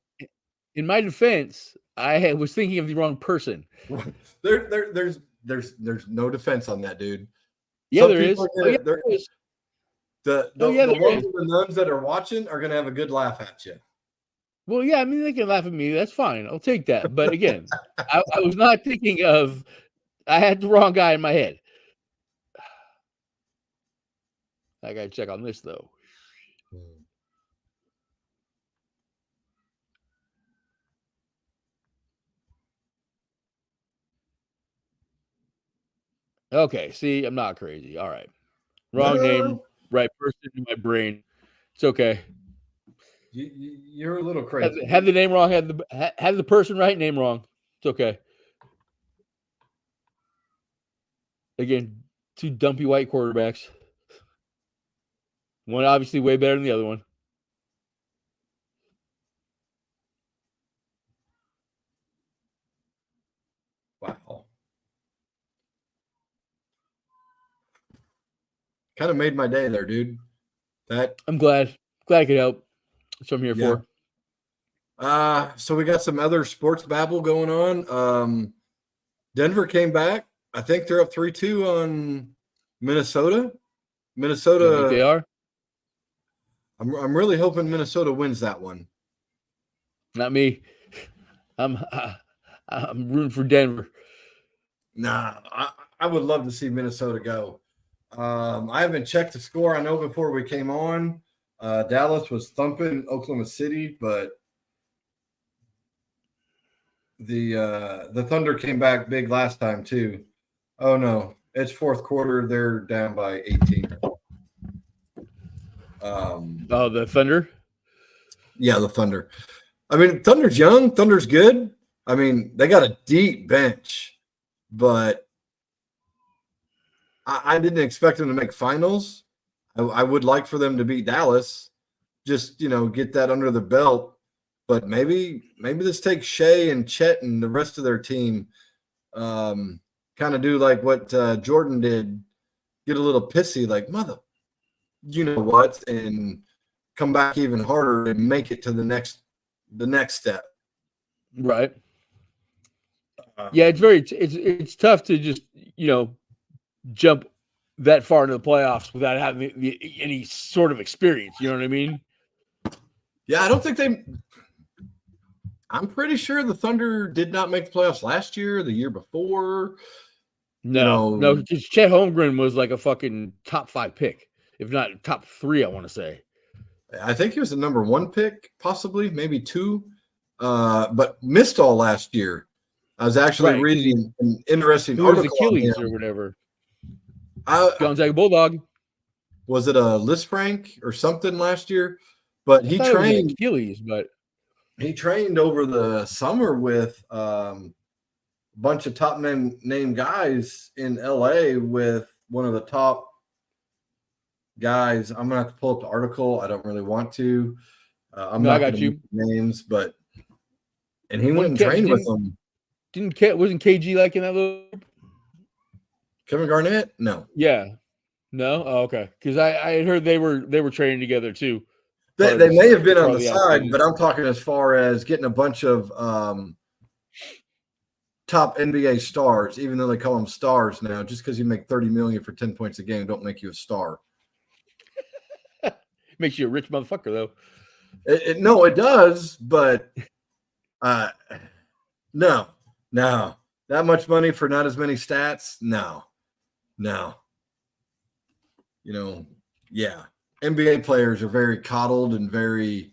in my defense, I was thinking of the wrong person. There's no defense on that, dude. Yeah, Some there is. people Oh, yeah, are gonna, there is. the Yeah, there ones is. and the nuns that are watching are gonna have a good laugh at you. Well, yeah, I mean, they can laugh at me. That's fine. I'll take that. But again, I was not thinking of. I had the wrong guy in my head. I got to check on this though. Okay, see, I'm not crazy. All right, wrong name, No, right person in my brain. It's okay. you're a little crazy. Have the name wrong. Have the person right, name wrong. It's okay. Again, two dumpy white quarterbacks. One obviously way better than the other one. Wow. Kind of made my day there, dude. That I'm glad. Glad I could help. That's what I'm here Yeah. for. So we got some other sports babble going on. Denver came back. I think they're up 3-2 on Minnesota. You think Minnesota. they are? I'm really hoping Minnesota wins that one. Not me. I'm rooting for Denver. Nah, I would love to see Minnesota go. I haven't checked the score. I know before we came on, Dallas was thumping Oklahoma City, but the Thunder came back big last time too. Oh no, it's fourth quarter. They're down by 18. Oh, the Thunder. Yeah, the Thunder. I mean, Thunder's young. Thunder's good. I mean, they got a deep bench, but I didn't expect them to make finals. I would like for them to beat Dallas, just get that under the belt. But maybe this takes Shea and Chet and the rest of their team, kind of do like what Jordan did, get a little pissy, like mother, you know what, and come back even harder and make it to the next step. Right. Yeah, it's tough to just jump that far into the playoffs without having any sort of experience. You know what I mean? Yeah, I don't think they. I'm pretty sure the Thunder did not make the playoffs last year, the year before. No, because Chet Holmgren was like a fucking top 5 pick, if not top 3. I want to say. I think he was the number 1 pick, possibly, maybe 2, but missed all last year. I was actually reading an interesting article. Achilles or whatever. Gonzaga Bulldog. Was it a Lisfranc or something last year? But he trained Achilles, but he trained over the summer with a bunch of top name guys in LA with one of the top guys. I'm gonna have to pull up the article. I don't really want to. I'm not going to use names, and he went and trained with them. Wasn't KG like in that little? Kevin Garnett? No. Yeah. No. Oh, okay. Because I had heard they were training together too. They may have been on the side, but I'm talking as far as getting a bunch of top NBA stars, even though they call them stars now. Just because you make $30 million for 10 points a game, don't make you a star. Makes you a rich motherfucker, though. No, it does, but no. That much money for not as many stats? No. Yeah. NBA players are very coddled and very,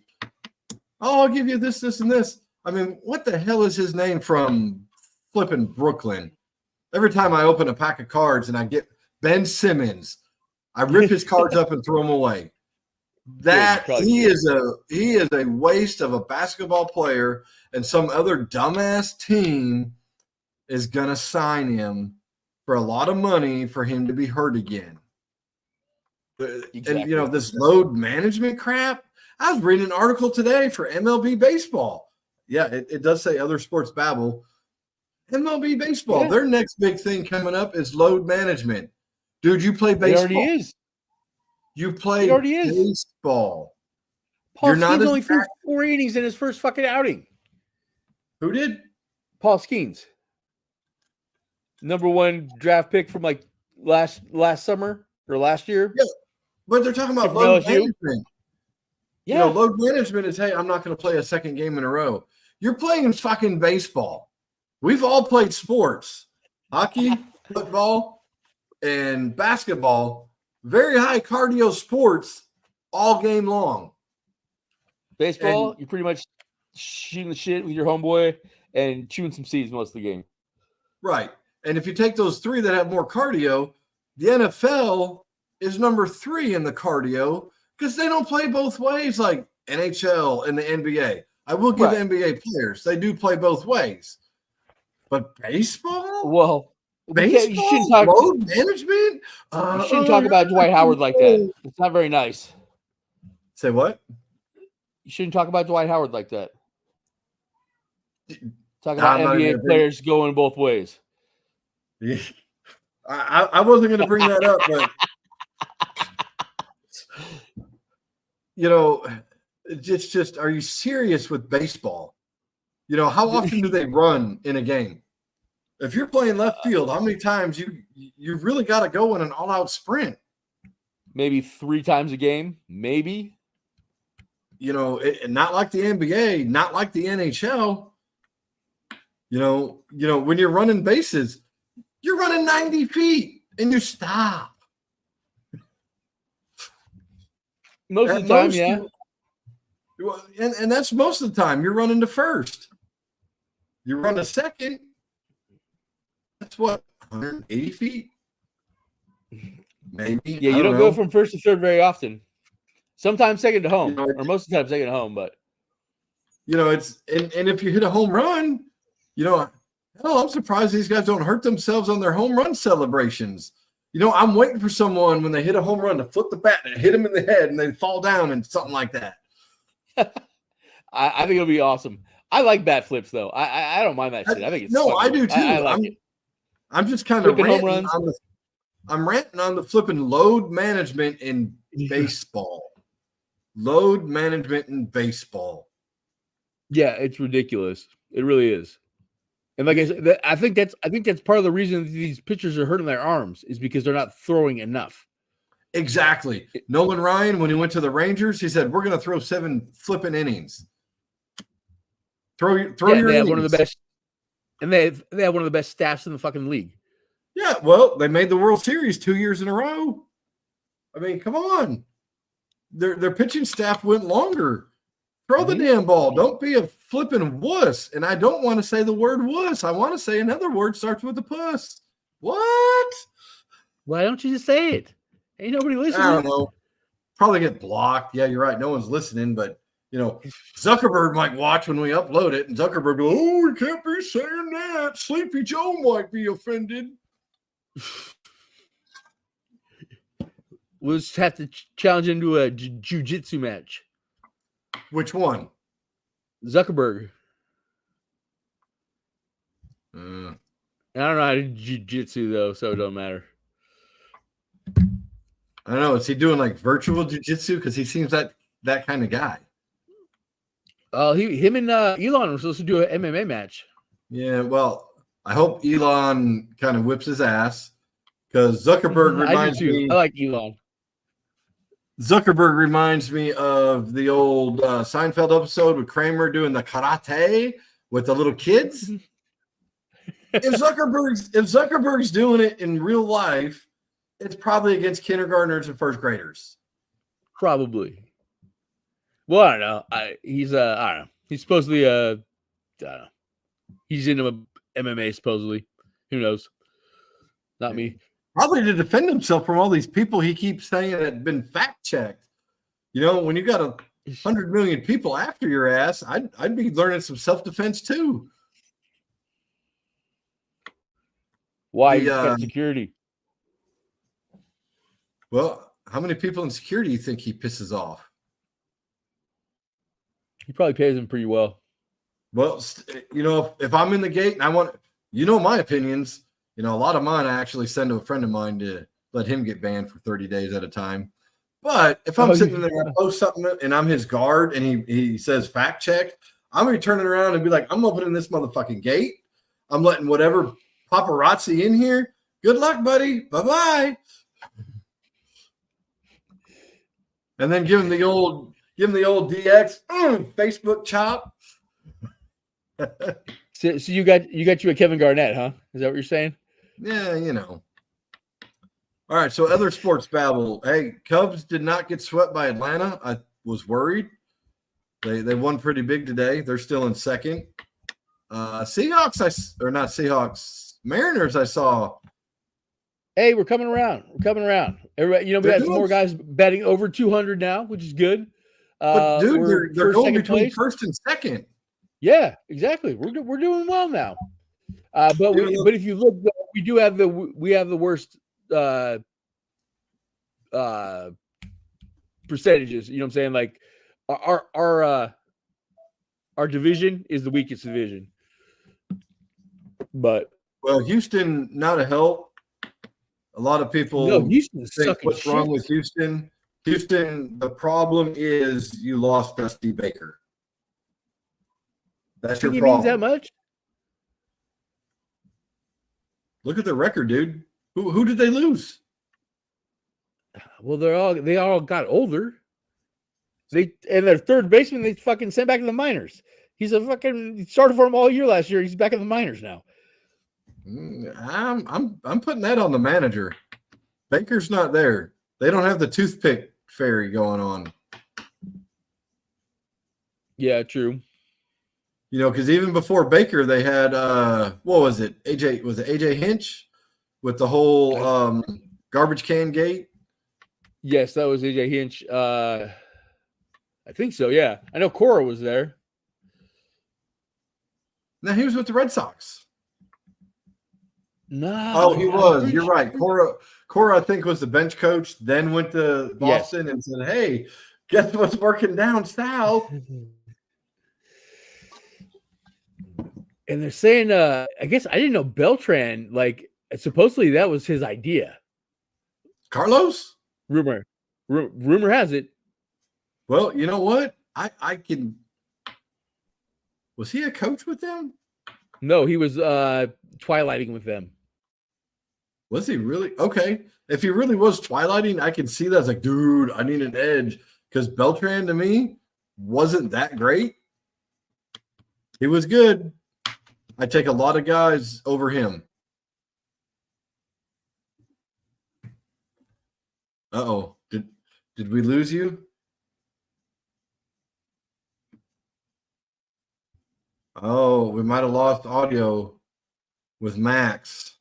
I'll give you this, and this. I mean, what the hell is his name from flipping Brooklyn? Every time I open a pack of cards and I get Ben Simmons, I rip his cards up and throw them away. He is a waste of a basketball player, and some other dumbass team is going to sign him for a lot of money for him to be hurt again. Exactly. And, this load management crap, I was reading an article today for MLB baseball. Yeah, it does say other sports babble. MLB baseball, their next big thing coming up is load management. Dude, you play baseball. It already is. You play baseball. Paul Skeens only threw 4 innings in his first fucking outing. Who did? Paul Skeens. Number 1 draft pick from like last summer or last year. Yeah, but they're talking about load management. Yeah. Load management is, hey, I'm not going to play a second game in a row. You're playing fucking baseball. We've all played sports. Hockey, football, and basketball. Very high cardio sports all game long. Baseball, you're pretty much shooting the shit with your homeboy and chewing some seeds most of the game. Right. And if you take those 3 that have more cardio, the NFL is number 3 in the cardio because they don't play both ways like NHL and the NBA. I will give NBA players, they do play both ways. But baseball? Well, baseball? You shouldn't talk load management? You shouldn't talk about Dwight Howard like that. It's not very nice. Say what? You shouldn't talk about Dwight Howard like that. Talk about NBA players going both ways. Yeah. I wasn't going to bring that up, but it's just, are you serious with baseball? How often do they run in a game? If you're playing left field, how many times you really got to go in an all-out sprint? Maybe 3 times a game, maybe. Not like the NBA, not like the NHL. When you're running bases, you're running 90 feet and you stop. Most of the time, yeah. And that's most of the time. You're running to first. You run a second. That's what, 180 feet? Maybe. Yeah, you don't go from first to third very often. Sometimes second to home, or most of the time second to home. But it's and if you hit a home run, hell, I'm surprised these guys don't hurt themselves on their home run celebrations. I'm waiting for someone when they hit a home run to flip the bat and hit them in the head and they fall down and something like that. I think it'll be awesome. I like bat flips though. I don't mind that shit. I think it's I do too. I like it. I'm just kind of ranting I'm ranting on the flipping load management in baseball. Load management in baseball. Yeah, it's ridiculous. It really is. And like I said, I think that's part of the reason these pitchers are hurting their arms is because they're not throwing enough. Exactly. Nolan Ryan, when he went to the Rangers, he said, "We're going to throw 7 flipping innings. Throw your they innings." have one of the best, and they have one of the best staffs in the fucking league. Yeah, well, they made the World Series 2 years in a row. I mean, come on. Their pitching staff went longer. Throw the damn ball. Don't be a flipping wuss. And I don't want to say the word wuss. I want to say another word starts with a puss. What? Why don't you just say it? Ain't nobody listening. I don't know. Probably get blocked. Yeah, you're right. No one's listening, but Zuckerberg might watch when we upload it, and Zuckerberg go, "Oh, we can't be saying that. Sleepy Joe might be offended." We'll just have to challenge him to a jiu-jitsu match. Which one? Zuckerberg. I don't know how to jiu-jitsu though, so it don't matter. I don't know. Is he doing like virtual jiu-jitsu? Because he seems that kind of guy. Him and Elon were supposed to do an MMA match. Yeah, well, I hope Elon kind of whips his ass because Zuckerberg reminds me. I like Elon. Zuckerberg reminds me of the old Seinfeld episode with Kramer doing the karate with the little kids. If Zuckerberg's doing it in real life, it's probably against kindergartners and first graders. Probably. Well, I don't know. He's I don't know. He's supposedly I don't know. He's into MMA supposedly. Who knows? Not me. Probably to defend himself from all these people he keeps saying that have been fact checked. When you got 100 million people after your ass, I'd be learning some self-defense too. Why? He's got security. Well, how many people in security do you think he pisses off? He probably pays him pretty well. Well, if I'm in the gate and I want, my opinions, a lot of mine, I actually send to a friend of mine to let him get banned for 30 days at a time. But if I'm sitting there and post something and I'm his guard and he says fact check, I'm going to be turning around and be like, I'm opening this motherfucking gate. I'm letting whatever paparazzi in here. Good luck, buddy. Bye-bye. And then give him the old DX Facebook chop. So you got you a Kevin Garnett, huh? Is that what you're saying? Yeah, All right, so other sports babble. Hey, Cubs did not get swept by Atlanta. I was worried. They won pretty big today. They're still in second. Mariners I saw. Hey, we're coming around. Everybody, we got some more guys betting over 200 now, which is good. But dude, they're going between first and second. Yeah, exactly. We're doing well now. But if you look, we have the worst percentages. You know what I'm saying? Like our division is the weakest division. But Houston not a help. A lot of people think what's wrong with Houston. Houston, the problem is you lost Dusty Baker. That's your problem. Means that much? Look at their record, dude. Who did they lose? Well, they all got older. And their third baseman they fucking sent back to the minors. He started for them all year last year. He's back in the minors now. I'm putting that on the manager. Baker's not there. They don't have the toothpick fairy going on. Yeah, true. Because even before Baker, they had what was it? AJ Hinch with the whole garbage can gate? Yes, that was AJ Hinch. I think so, yeah. I know Cora was there. No, he was with the Red Sox. No. Oh, he was. You're right. Cora, I think, was the bench coach, then went to Boston and said, hey, guess what's working down south? And they're saying, I guess I didn't know Beltran, supposedly that was his idea. Carlos? Rumor has it. Well, you know what? I can. Was he a coach with them? No, he was twilighting with them. Was he really? Okay. If he really was twilighting, I can see that. It's like, dude, I need an edge. Because Beltran, to me, wasn't that great. He was good. I take a lot of guys over him. Uh-oh. Did we lose you? Oh, we might have lost audio with Max.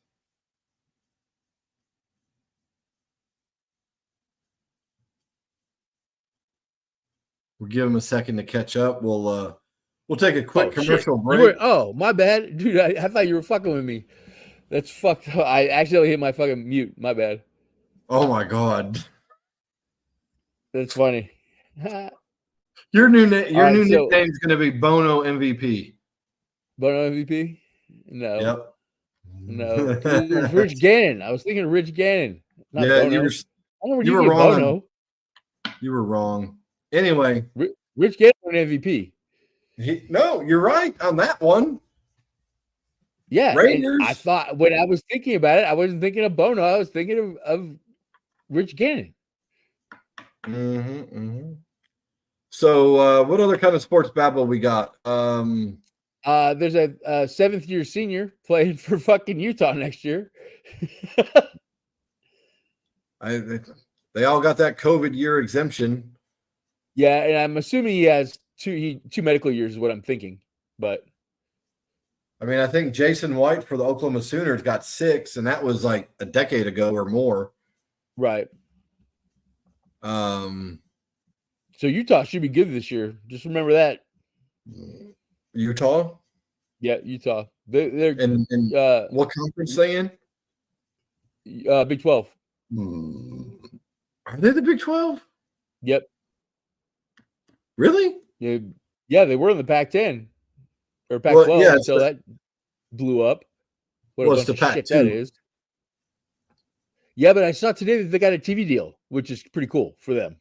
We'll give him a second to catch up. We'll take a quick commercial break. My bad. Dude, I thought you were fucking with me. That's fucked up. I accidentally hit my fucking mute. My bad. Oh, my God. That's funny. Your new nickname is going to be Bono MVP. Bono MVP? No. Yep. No. It was Rich Gannon. I was thinking of Rich Gannon. Not yeah, Bono. you were wrong. Bono. You were wrong. Anyway. Rich Gannon won MVP. No, you're right on that one. Yeah. I thought when I was thinking about it, I wasn't thinking of Bono. I was thinking of Rich Gannon. Mm-hmm, mm-hmm. So what other kind of sports babble we got? There's a seventh-year senior playing for fucking Utah next year. They all got that COVID year exemption. Yeah, and I'm assuming he has two medical years is what I'm thinking. But I mean, I think Jason White for the Oklahoma Sooners got 6, and that was like a decade ago or more. Right. So Utah should be good this year. Just remember that. Utah? Yeah, Utah. They're And uh, what conference they in? Big 12. Hmm. Are they the Big 12? Yep. Really? Yeah, they were in the Pac-10 or Well, Pac-12 yeah, it's until that blew up. What a bunch the of shit that Pac-2. is. Yeah, but I saw today that they got a TV deal, which is pretty cool for them.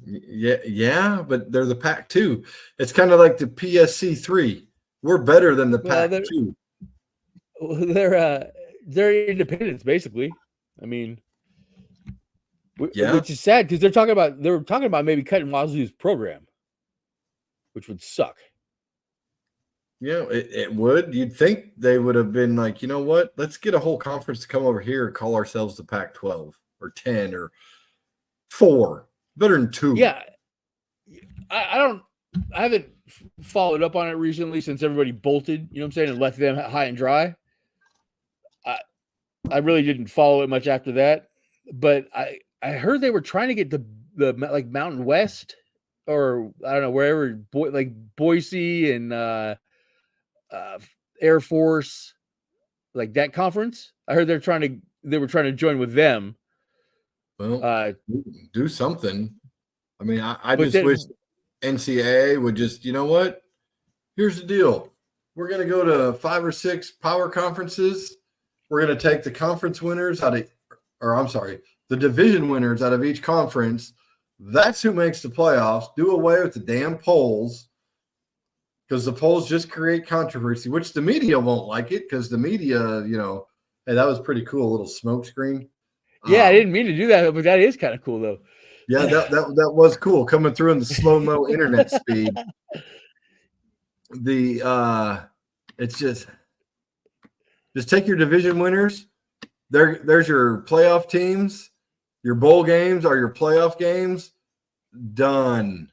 Yeah, but they're the Pac-2. It's kind of like the PSC3. We're better than the Well, Pac-2. they're independents basically. I mean, Yeah, which is sad because they were talking about maybe cutting Wazoo's program, which would suck. yeah, it would. You'd think they would have been like, you know what? Let's get a whole conference to come over here and call ourselves the Pac-12 or 10 or 4. Better than 2. Yeah, I haven't followed up on it recently since everybody bolted. You know what I'm saying, and left them high and dry. I really didn't follow it much after that, but I heard they were trying to get the like Mountain West or I don't know wherever like Boise and uh, Air Force, like that conference. I heard they were trying to join with them. Well, do something. I mean, I But just wish then, NCAA would just, you know what? Here's the deal. We're going to go to 5 or 6 power conferences. We're going to take the conference winners the division winners out of each conference. That's who makes the playoffs. Do away with the damn polls because the polls just create controversy, which the media won't like it because the media, hey, that was pretty cool, a little smoke screen. yeah, I didn't mean to do that, but that is kind of cool though. Yeah, that was cool coming through in the slow-mo internet speed. It's just take your division winners. There's your playoff teams. Your bowl games are your playoff games. Done.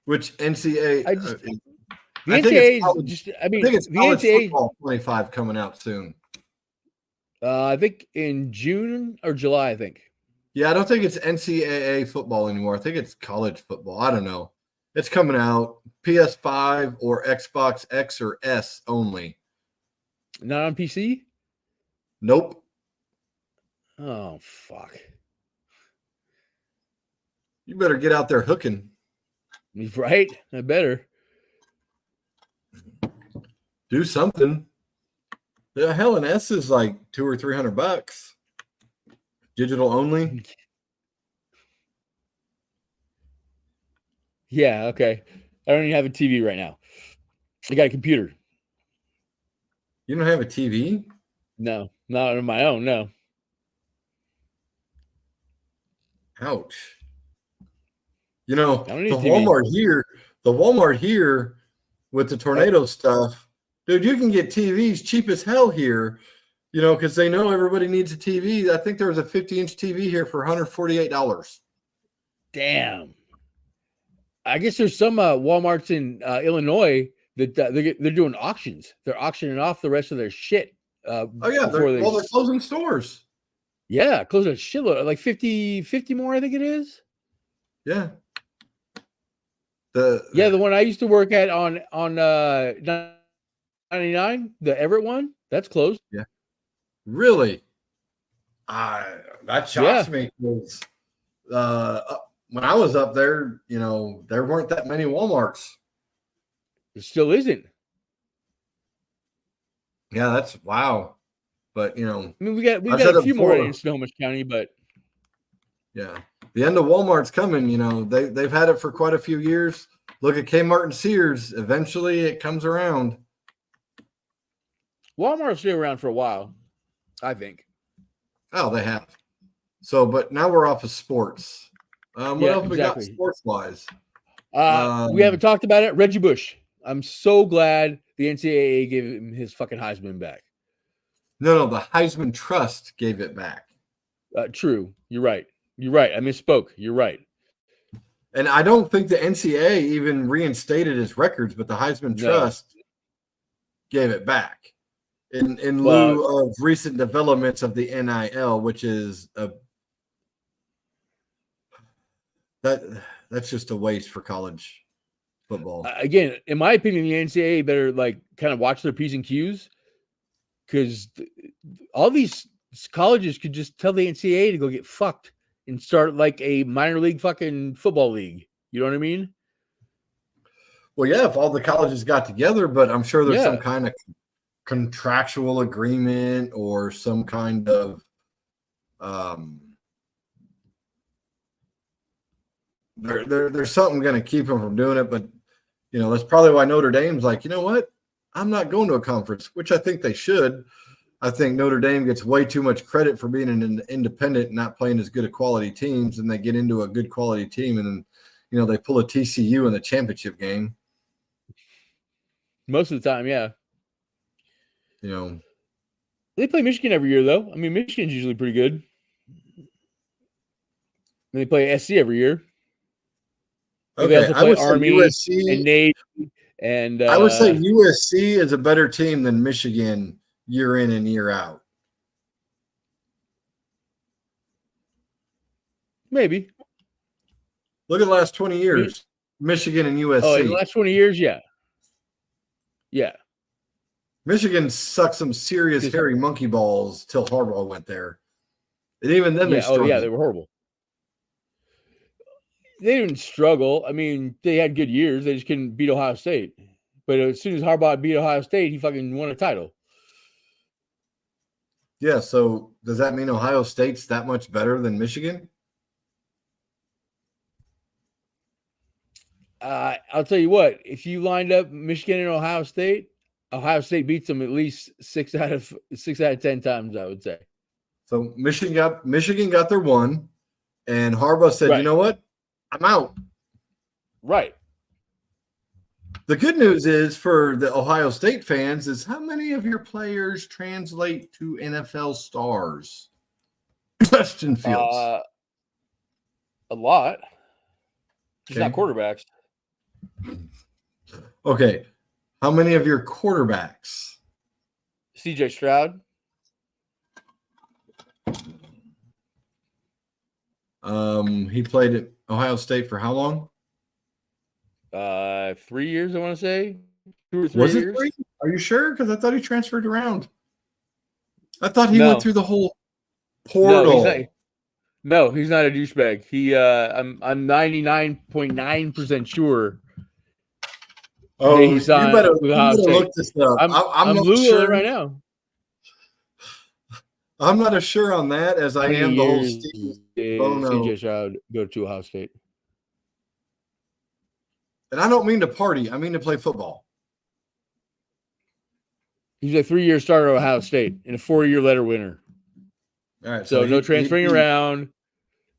Which NCAA? The NCAA is just. I mean, I think it's the college NCAA football 25 coming out soon. I think in June or July. I think. Yeah, I don't think it's NCAA football anymore. I think it's college football. I don't know. It's coming out PS5 or Xbox X or S only. Not on PC? Nope. Oh, fuck. You better get out there hooking. Right? I better. Do something. Yeah, hell, an S is like $200 or $300. Digital only. Yeah, okay. I don't even have a TV right now. I got a computer. You don't have a TV? No, not on my own, no. Ouch. You know, I don't need a TV. the Walmart here with the tornado stuff, dude, you can get TVs cheap as hell here, because they know everybody needs a TV. I think there was a 50-inch TV here for $148. Damn. I guess there's some Walmarts in Illinois that they're doing auctions. They're auctioning off the rest of their shit. Oh, yeah. They're closing stores. Yeah, closing a shitload. Like 50 more, I think it is. Yeah. The one I used to work at on 99, the Everett one, that's closed. Yeah. Really? That shocks me because when I was up there, there weren't that many Walmarts. There still isn't. Yeah, that's wow. But I mean, we got a few more in Snohomish County, but yeah, the end of Walmart's coming. They've had it for quite a few years. Look at Kmart and Sears. Eventually, it comes around. Walmart's been around for a while, I think. Oh, they have. So, but now we're off of sports. What else we got sports-wise? We haven't talked about it. Reggie Bush. I'm so glad the NCAA gave him his fucking Heisman back. No, the Heisman Trust gave it back. True. You're right. I misspoke. You're right. And I don't think the NCAA even reinstated his records, but the Heisman Trust gave it back. in lieu of recent developments of the NIL, which is that's just a waste for college football. Again, in my opinion, the NCAA better like kind of watch their P's and Q's, because all these colleges could just tell the NCAA to go get fucked and start like a minor league fucking football league. You know what I mean? Well, yeah, if all the colleges got together, but I'm sure there's some Yeah. kind of contractual agreement or some kind of there's something going to keep them from doing it. But that's probably why Notre Dame's like, you know what, I'm not going to a conference, which I think they should. I think Notre Dame gets way too much credit for being an independent and not playing as good a quality teams, and they get into a good quality team, and then they pull a TCU in the championship game. Most of the time, yeah. They play Michigan every year, though. I mean, Michigan's usually pretty good. And they play SC every year. Okay, they also play Army USC, and Navy. And I would say USC is a better team than Michigan year in and year out. Maybe. Look at the last 20 years. Michigan and USC. Oh, in the last 20 years, yeah. Yeah. Michigan sucked some serious hairy monkey balls till Harbaugh went there. And even then they struggled. Oh, yeah, they were horrible. They didn't struggle. I mean, they had good years. They just couldn't beat Ohio State. But as soon as Harbaugh beat Ohio State, he fucking won a title. Yeah, so does that mean Ohio State's that much better than Michigan? I'll tell you what. If you lined up Michigan and Ohio State beats them at least 6 out of 10 times, I would say. So Michigan got their one, and Harbaugh said, right. You know what? I'm out. Right. The good news is for the Ohio State fans is how many of your players translate to NFL stars? Justin Fields. A lot. Just not quarterbacks. Okay. How many of your quarterbacks? CJ Stroud. He played at Ohio State for how long? 3 years, I want to say. 2 or 3 Was years. It 3? Are you sure? Because I thought he transferred around. I thought he went through the whole portal. No, he's not a douchebag. I'm 99.9% sure. Oh, you better look this up. I'm not sure right now. I'm not as sure on that as I am the whole Steve Bono. CJ Stroud go to Ohio State. And I don't mean to party. I mean to play football. He's a 3-year starter at Ohio State and a 4-year letter winner. All right. So no transferring around.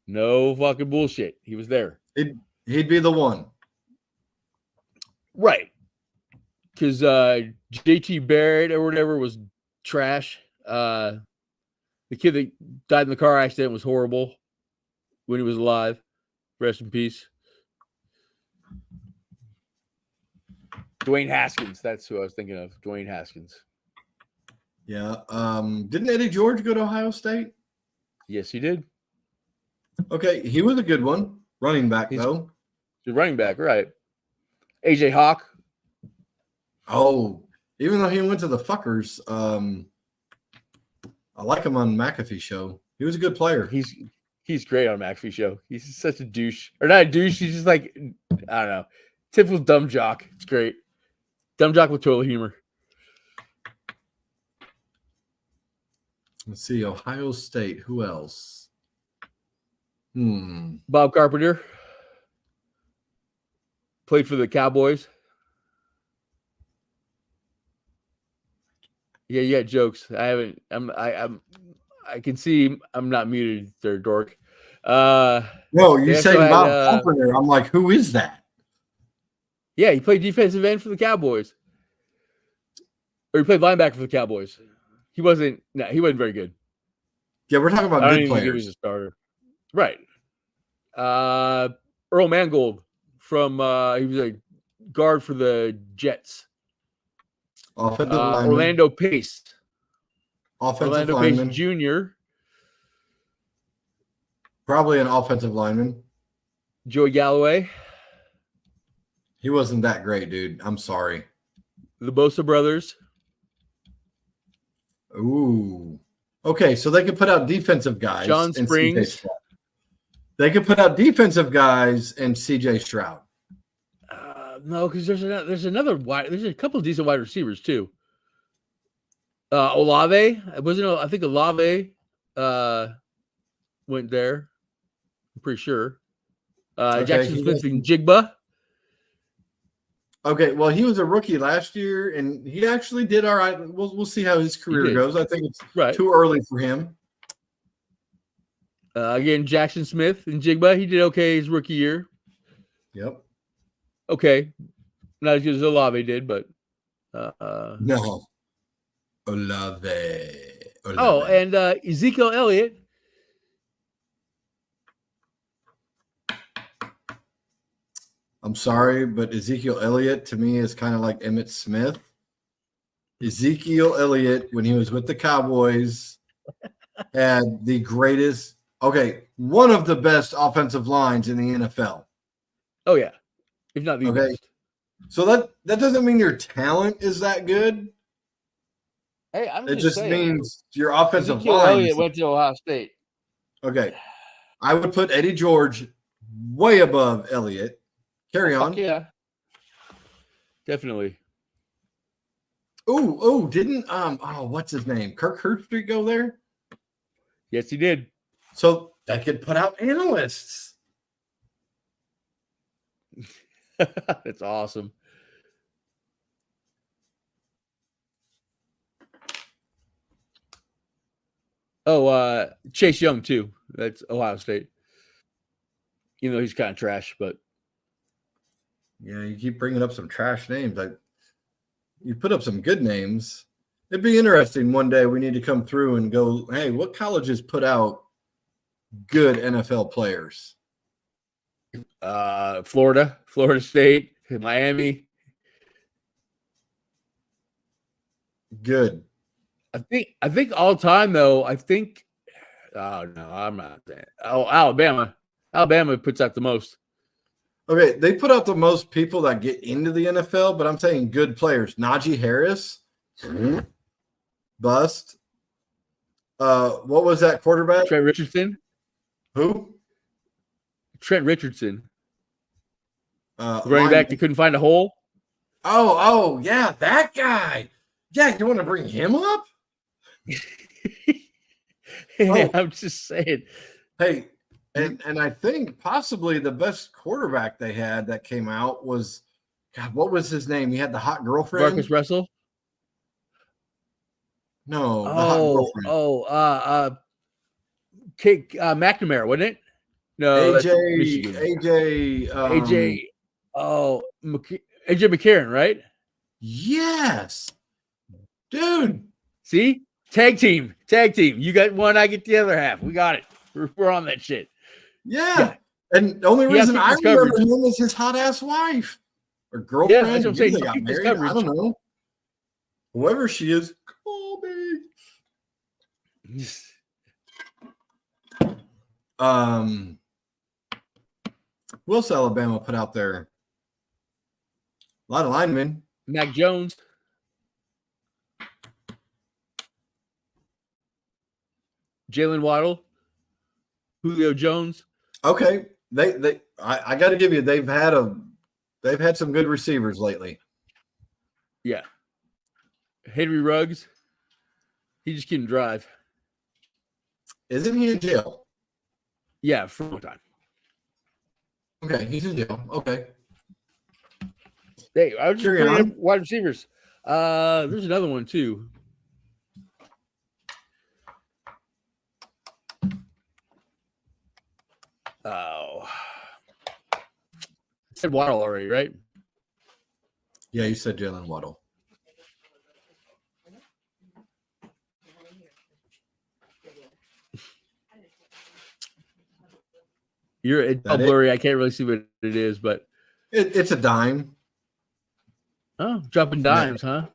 No fucking bullshit. He was there. He'd be the one. Right. Because JT Barrett or whatever was trash. The kid that died in the car accident was horrible when he was alive. Rest in peace. Dwayne Haskins. That's who I was thinking of. Dwayne Haskins. Yeah. Didn't Eddie George go to Ohio State? Yes, he did. Okay. He was a good one. Running back, though. He's a running back, right. AJ Hawk. Oh, even though he went to the fuckers, I like him on McAfee show. He was a good player. He's great on McAfee show. He's such a douche. Or not a douche. He's just like, I don't know. Typical dumb jock. It's great. Dumb jock with toilet humor. Let's see. Ohio State. Who else? Bob Carpenter. Played for the Cowboys. Yeah, you got jokes. I haven't. I can see I'm not muted there, dork. No, you say Bob Carpenter. I'm like, who is that? Yeah, he played defensive end for the Cowboys. Or he played linebacker for the Cowboys. He wasn't very good. Yeah, we're talking about good players. He was a starter. Right. Earl Mangold from he was a guard for the Jets. Orlando Pace. Offensive Orlando Pace lineman. Jr., Probably an offensive lineman. Joey Galloway, He wasn't that great, dude. I'm sorry. the Bosa brothers. Ooh. Okay, so they could put out defensive guys Sean and CJ Springs. Stroud. They could put out defensive guys and CJ Stroud. No, because there's a couple of decent wide receivers too. Olave, I think Olave went there. I'm pretty sure. Okay, Jackson Smith and Jigba. Okay, well, he was a rookie last year, and he actually did all right. We'll see how his career goes. I think it's too early for him. Again, Jackson Smith and Jigba, he did okay his rookie year. Yep. Okay, not as good as Olave did, but no. Olave. Oh, and Ezekiel Elliott. I'm sorry, but Ezekiel Elliott to me is kind of like Emmitt Smith. Ezekiel Elliott, when he was with the Cowboys, had the greatest, one of the best offensive lines in the NFL. Oh, yeah. If not the best. So that doesn't mean your talent is that good. Hey, it just means your offensive Ezekiel line. Elliott went to Ohio State. Okay. I would put Eddie George way above Elliott. Carry on. Yeah. Definitely. Didn't what's his name? Kirk Herbstreit go there? Yes, he did. So that could put out analysts. That's awesome. Oh, Chase Young too. That's Ohio State. Even though he's kind of trash, but yeah, you keep bringing up some trash names. You put up some good names. It'd be interesting one day. We need to come through and go, hey, what colleges put out good NFL players? Florida State, Miami. Good. I think all time though. Oh no, I'm not that. Oh, Alabama puts out the most. Okay, they put out the most people that get into the NFL, but I'm saying good players. Najee Harris, bust. What was that quarterback? Trent Richardson. Who? Trent Richardson. Running back that couldn't find a hole. Oh, yeah, that guy. Yeah, you want to bring him up? I'm just saying. Hey, and I think possibly the best quarterback they had that came out was, God, what was his name? He had the hot girlfriend. Marcus Russell. No, the hot girlfriend. McNamara, wasn't it? No, AJ. AJ McCarron, right? Yes, dude. See, tag team. You got one, I get the other half. We got it. We're on that shit. Yeah. And the only reason I remember him is his hot ass wife or girlfriend. Yeah, that's what I'm saying. They got married. I don't know. Whoever she is, call me. Who else Alabama put out there? A lot of linemen. Mac Jones. Jalen Waddle. Julio Jones. Okay. I got to give you, they've had some good receivers lately. Yeah. Henry Ruggs. He just couldn't drive. Isn't he in jail? Yeah, for a long time. Okay, he's in jail. Okay. Hey, I was just bringing up wide receivers. There's another one too. Oh, I said Waddle already, right? Yeah, you said Jalen Waddle. It's all blurry. I can't really see what it is, but it's a dime. Oh, dropping dimes, huh?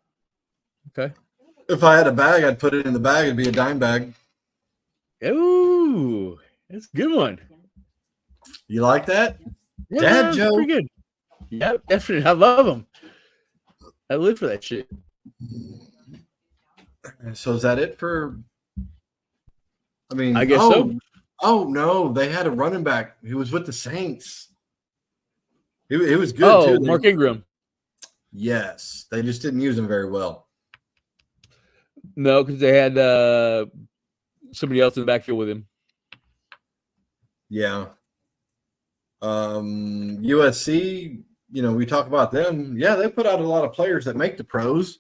Okay. If I had a bag, I'd put it in the bag. It'd be a dime bag. Ooh, that's a good one. You like that? Yeah, Dad that's joke. pretty good. Yeah, definitely. I love them. I live for that shit. So is that it for? I mean, I guess so. Oh no, they had a running back. He was with the Saints. He was good Oh, too. Mark Ingram. Yes, they just didn't use him very well. No, because they had somebody else in the backfield with him. Yeah. USC, we talk about them. Yeah, they put out a lot of players that make the pros,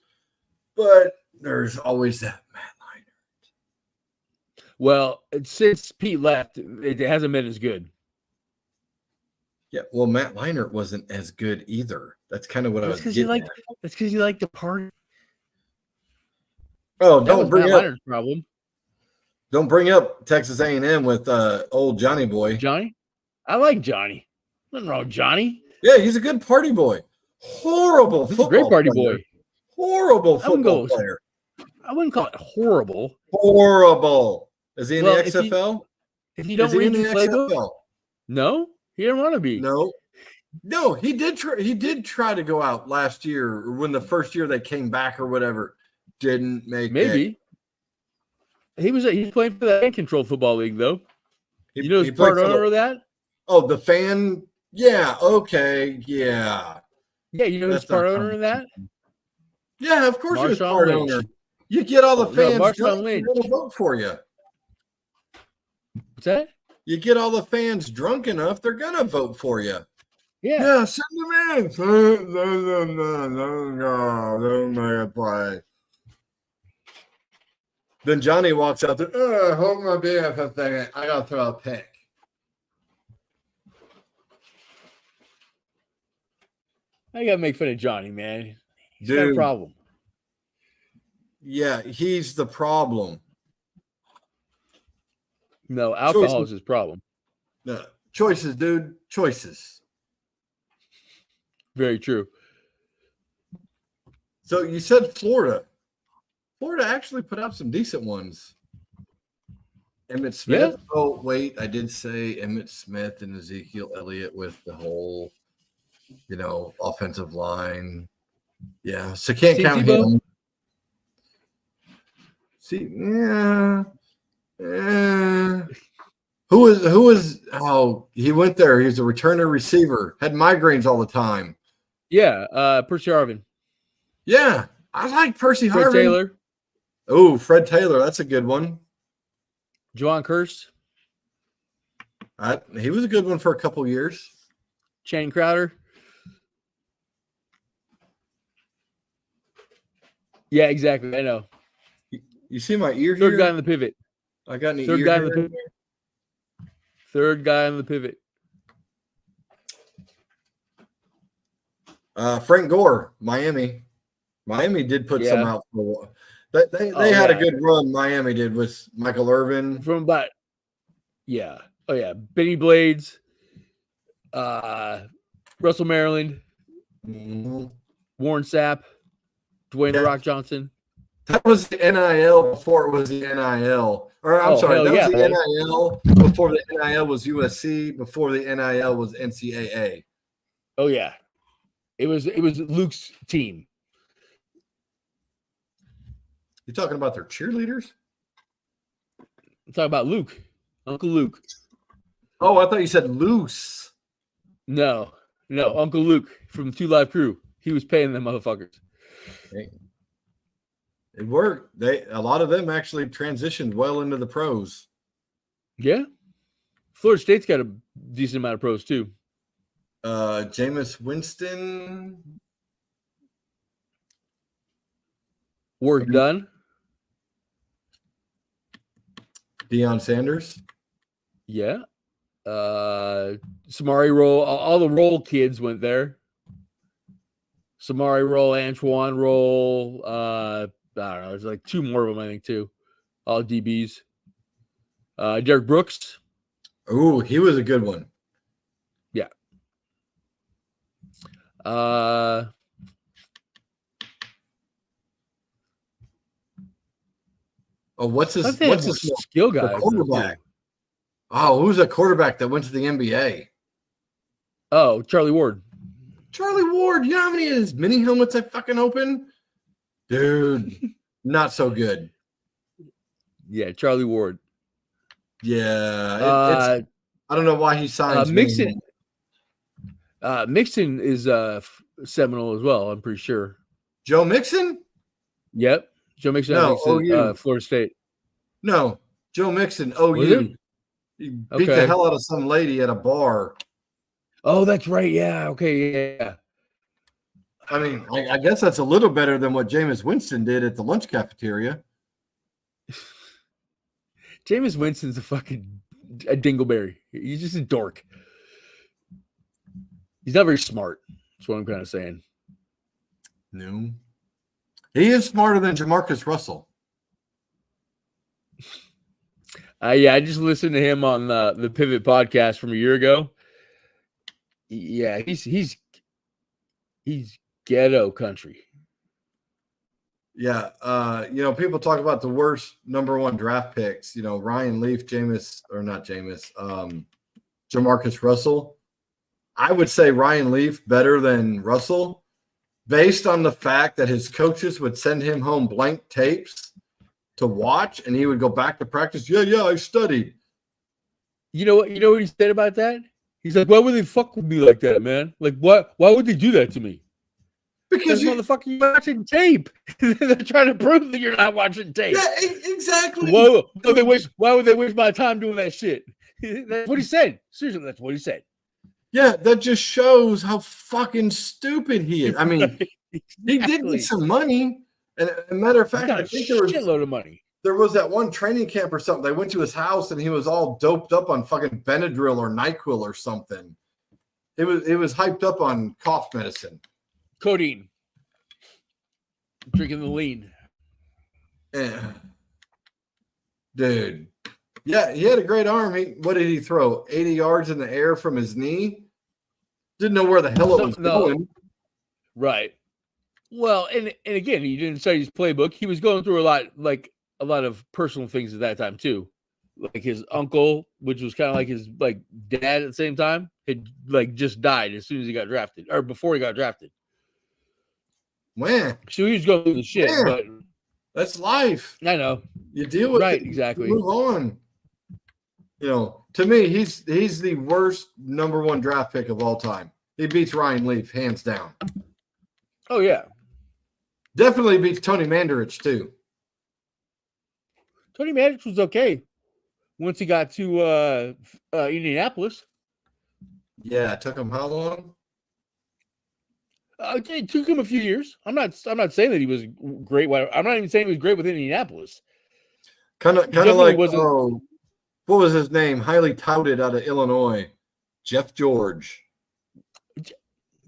but there's always that Matt Leinart. Well, since Pete left, it hasn't been as good. Yeah, well, Matt Leinart wasn't as good either. That's kind of what I was getting at. That's because you like the party. Oh, That was Matt Leinert's problem. Don't bring up Texas A&M with old Johnny boy. Johnny? I like Johnny. Nothing wrong with Johnny. Yeah, he's a good party boy. Horrible He's football a great party player. boy. Horrible football player. I wouldn't call it horrible. Horrible. Is he in the XFL? If you don't read the playbook, XFL? No, he didn't want to be. No, he did try to go out last year, or when the first year they came back or whatever. Didn't make it. He was playing for the fan control football league though. He's part owner of that. Oh, the fan. Yeah. Okay. Yeah. Yeah. Who's part owner of that? Yeah, of course he was part owner. You get all the fans Marshawn Lynch. They're gonna vote for you. What's that? You get all the fans drunk enough, they're gonna vote for you. Yeah. Send them in. Don't play. Then Johnny walks out there. Hold my beer for a second. I gotta throw a pick. I gotta make fun of Johnny, man. He's got a problem. Yeah, he's the problem. No, alcohol is his problem. No, choices, dude. Choices. Very true. So you said Florida. Florida actually put out some decent ones. Emmitt Smith. Yeah. Oh, wait. I did say Emmitt Smith and Ezekiel Elliott with the whole, offensive line. Yeah. So can't count him. See, yeah. Who was he went there. He was a returner receiver. Had migraines all the time. Yeah, Percy Harvin. Yeah. I like Percy Harvin. Fred Taylor. Oh, Fred Taylor. That's a good one. Juwan Curse. He was a good one for a couple years. Channing Crowder. Yeah, exactly. I know. You see my ear Third here? guy on the pivot. I got any Third guy on the pivot. Third guy on the pivot. Frank Gore, Miami. Miami did put some out for a while. They had a good run. Miami did with Michael Irvin. From about, yeah. Oh, yeah. Benny Blades, Russell Maryland, Warren Sapp, Dwayne The Rock Johnson. That was the NIL before it was the NIL. Or I'm sorry, that was the NIL before the NIL was USC, before the NIL was NCAA. Oh, yeah. It was Luke's team. You talking about their cheerleaders? I'm talking about Luke. Uncle Luke. Oh, I thought you said loose. No, Uncle Luke from 2 Live Crew. He was paying them motherfuckers. It worked. A lot of them actually transitioned well into the pros. Yeah. Florida State's got a decent amount of pros too. Jameis Winston. Work done. Deion Sanders. Yeah. Samari Roll. All the Roll kids went there. Samari Roll, Antoine Roll. I don't know. There's like 2 more of them, I think, too. All DBs. Derek Brooks. Oh, he was a good one. Yeah. Oh, what's I his? thought they had What's more his? skill The guys though too. quarterback. Oh, who's a quarterback that went to the NBA? Oh, Charlie Ward. Charlie Ward. You know how many of his mini helmets I fucking open? Dude, not so good. Yeah, Charlie Ward. Yeah, it's. Uh, I don't know why he signs mini Mixon. helmets. Mixon is Seminole as well. I'm pretty sure. Joe Mixon? Yep, Joe Mixon. I No, think is OU. Florida State. No, Joe Mixon, Was it? OU. He beat the Okay. hell out of some lady at a bar. Oh, that's right. Yeah. Okay. Yeah. I mean, I guess that's a little better than what Jameis Winston did at the lunch cafeteria. Jameis Winston's a dingleberry. He's just a dork. He's not very smart. That's what I'm kind of saying. No. He is smarter than Jamarcus Russell. Yeah, I just listened to him on the Pivot podcast from a year ago. Yeah, he's ghetto country. Yeah. People talk about the worst number one draft picks. You know, Ryan Leaf, Jameis, Jamarcus Russell. I would say Ryan Leaf better than Russell based on the fact that his coaches would send him home blank tapes to watch and he would go back to practice. Yeah, I studied. You know what he said about that? He's like, why would they fuck with me like that, man? Like, why would they do that to me? Because motherfucker, you're watching tape. They're trying to prove that you're not watching tape. Yeah, exactly. Why would they waste my time doing that shit? That's what he said. Seriously, that's what he said. Yeah, that just shows how fucking stupid he is. I mean, exactly. He did get some money. And a matter of fact, I think there was a shitload of money. There was that one training camp or something. They went to his house and he was all doped up on fucking Benadryl or NyQuil or something. It was hyped up on cough medicine. Codeine. Drinking the lean. Yeah. Dude. Yeah, he had a great arm. What did he throw? 80 yards in the air from his knee? Didn't know where the hell it was going. Right. Well, and again, he didn't study his playbook. He was going through a lot of personal things at that time too. Like his uncle, which was kind of like his dad at the same time, had just died as soon as he got drafted or before he got drafted. Man. So he was going through the shit, but that's life. I know. You deal with it. Exactly. Move on. You know, to me, he's the worst number one draft pick of all time. He beats Ryan Leaf, hands down. Oh, yeah. Definitely beats Tony Mandarich, too. Tony Mandarich was okay once he got to Indianapolis. Yeah, it took him how long? It took him a few years. I'm not saying that he was great. I'm not even saying he was great with Indianapolis. Kind of like what was his name? Highly touted out of Illinois, Jeff George.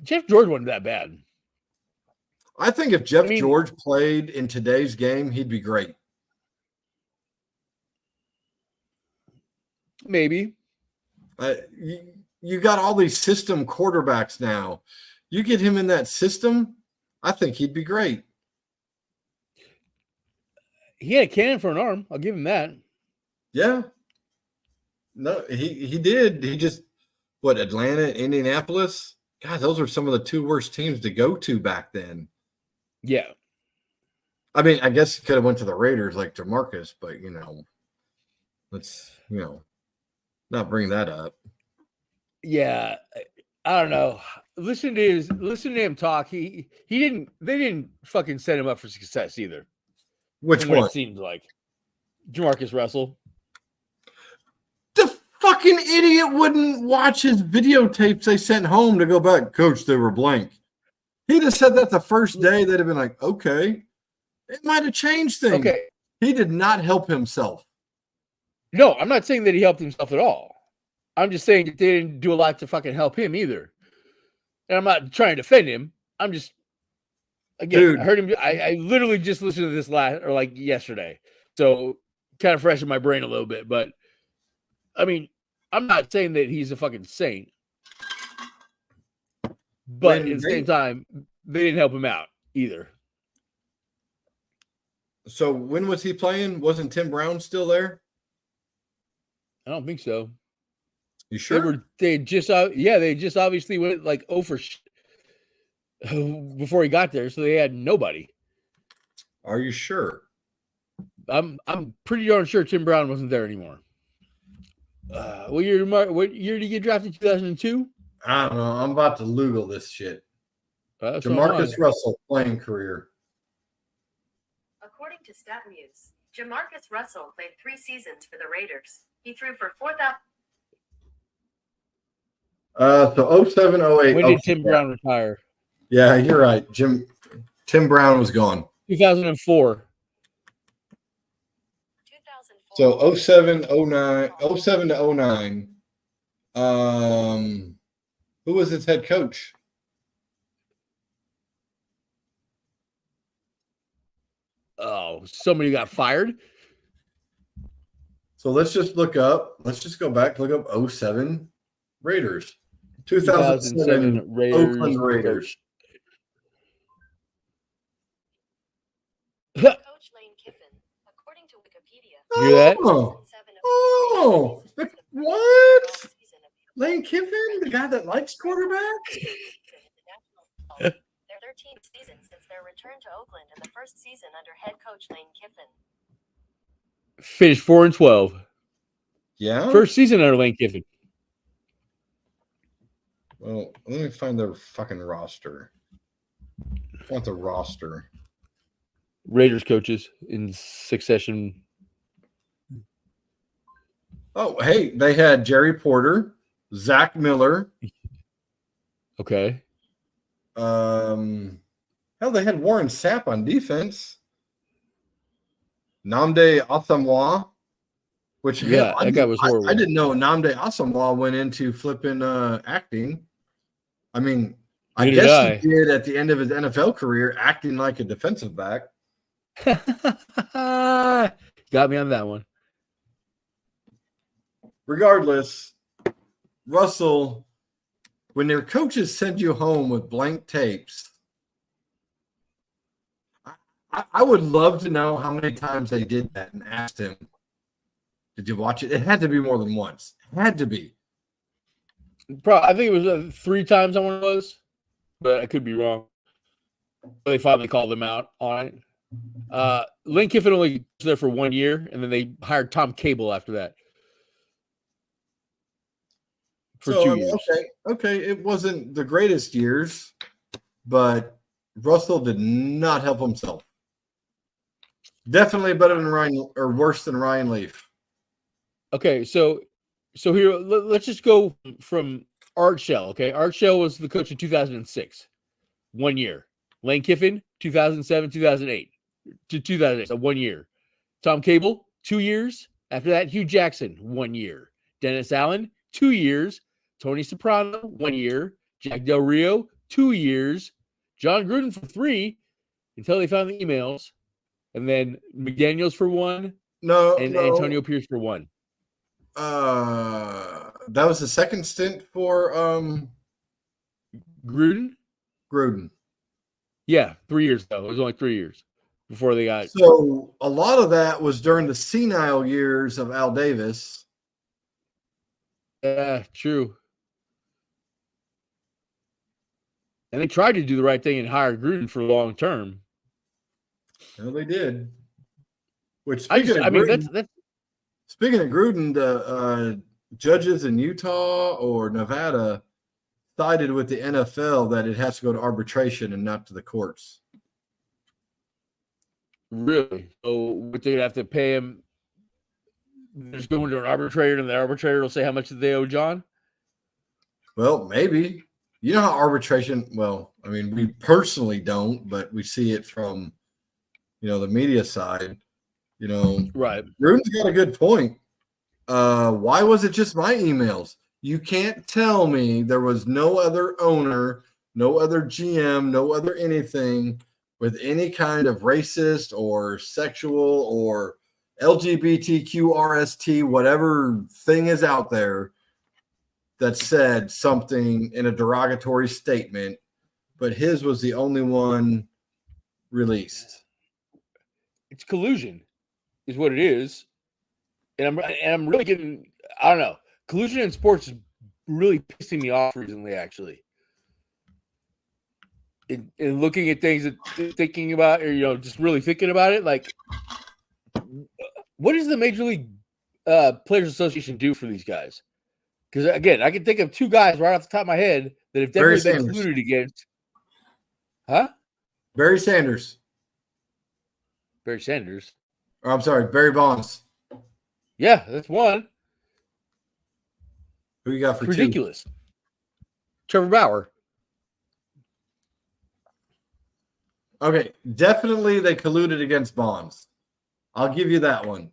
Jeff George wasn't that bad. I think if Jeff George played in today's game, he'd be great. Maybe. You got all these system quarterbacks now. You get him in that system, I think he'd be great. He had a cannon for an arm. I'll give him that. Yeah. No, he did. He just Atlanta, Indianapolis. God, those were some of the two worst teams to go to back then. Yeah. I mean, I guess he could have went to the Raiders like Jamarcus, but let's not bring that up. Yeah, I don't know. Listen to him talk. They didn't fucking set him up for success either. Which one? It seems like Jamarcus Russell. The fucking idiot wouldn't watch his videotapes they sent home to go back. Coach, they were blank. He'd have said that the first day. They'd have been like, okay. It might have changed things. Okay. He did not help himself. No, I'm not saying that he helped himself at all. I'm just saying that they didn't do a lot to fucking help him either. And I'm not trying to defend him. I'm just, again, dude. I heard him. I literally just listened to this yesterday. So kind of fresh in my brain a little bit. But I mean, I'm not saying that he's a fucking saint. But at the same time, they didn't help him out either. So when was he playing? Wasn't Tim Brown still there? I don't think so. You sure? They just obviously went like over before he got there, so they had nobody. Are you sure? I'm pretty darn sure Tim Brown wasn't there anymore. What year did he get drafted? 2002. I don't know. I'm about to Google this shit. So am I. Jamarcus Russell playing career. According to StatMuse, Jamarcus Russell played 3 seasons for the Raiders. He threw for 4,000. So 07, 08. When did Tim Brown retire? Yeah, you're right. Tim Brown was gone. 2004. 2004. So 07, 09, 07 to 09. Who was his head coach? Oh, somebody got fired. So let's just look up. Let's just go back. Look up 07 Raiders. 2007 Raiders. Oakland Raiders. Coach Lane Kiffin, according to Wikipedia. You hear that? Oh, what? Lane Kiffin, the guy that likes quarterbacks? Their 13th season since their return to Oakland in the first season under head coach Lane Kiffin. Finished 4-12. Yeah. First season under Lane Kiffin. Well, let me find their fucking roster. I want the roster. Raiders coaches in succession. Oh, hey, they had Jerry Porter, Zach Miller. Okay. Hell, they had Warren Sapp on defense. Nnamdi Asomugha, which Yeah, that guy was horrible. I didn't know Nnamdi Asomugha went into flipping acting. I mean, I guess he did at the end of his NFL career, acting like a defensive back. Got me on that one. Regardless, Russell, when their coaches send you home with blank tapes, I would love to know how many times they did that and asked him, did you watch it? It had to be more than once. It had to be. I think it was 3 times on one of those, but I could be wrong. They finally called them out on it. Lane Kiffin only was there for 1 year, and then they hired Tom Cable after that. For 2 years. Okay. It wasn't the greatest years, but Russell did not help himself. Definitely better than Ryan, or worse than Ryan Leaf. Okay, so here, let's just go from Art Shell. Okay, Art Shell was the coach in 2006, 1 year. Lane Kiffin, 2007, 2008 to 2008, so 1 year. Tom Cable, 2 years. After that, Hugh Jackson, 1 year. Dennis Allen, 2 years. Tony Soprano, 1 year. Jack Del Rio, 2 years. John Gruden for 3 until they found the emails. And then McDaniels for 1. No. Antonio Pierce for 1. That was the second stint for Gruden? Yeah, 3 years though. It was only 3 years before they got. So a lot of that was during the senile years of Al Davis. Yeah, true. And they tried to do the right thing and hire Gruden for long term. No, they did. Which Speaking of Gruden, the judges in Utah or Nevada sided with the NFL that it has to go to arbitration and not to the courts. Really? So they'd have to pay him. They're just going to an arbitrator, and the arbitrator will say how much they owe John? Well, maybe. You know how arbitration, well, I mean, we personally don't, but we see it from, the media side. Right. Gruden's got a good point. Why was it just my emails? You can't tell me there was no other owner, no other GM, no other anything with any kind of racist or sexual or LGBTQRST, whatever thing is out there that said something in a derogatory statement, but his was the only one released. It's collusion, is what it is. And I'm really getting, I don't know, collusion in sports is really pissing me off recently, actually. In looking at things, thinking about, or just really thinking about it, like, what does the Major League Players Association do for these guys? Because again, I can think of two guys right off the top of my head that have Barry definitely been Sanders. colluded against. Huh? Barry Sanders. Barry Sanders. Or I'm sorry, Barry Bonds. Yeah, that's one. Who you got for It's two? ridiculous. Trevor Bauer. Okay, definitely they colluded against Bonds. I'll give you that one.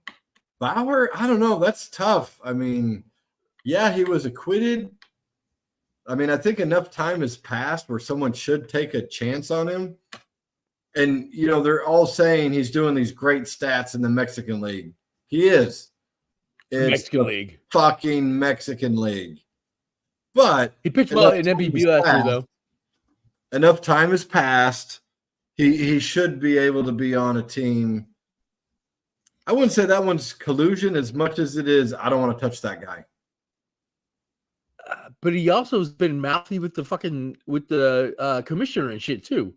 Bauer, I don't know. That's tough. I mean, yeah, he was acquitted. I mean, I think enough time has passed where someone should take a chance on him. And, they're all saying he's doing these great stats in the Mexican League. He is. It's Mexican League. Fucking Mexican League. But he pitched well in MVP last year, though. Enough time has passed. He should be able to be on a team. I wouldn't say that one's collusion as much as it is I don't want to touch that guy. But he also has been mouthy with the commissioner and shit too.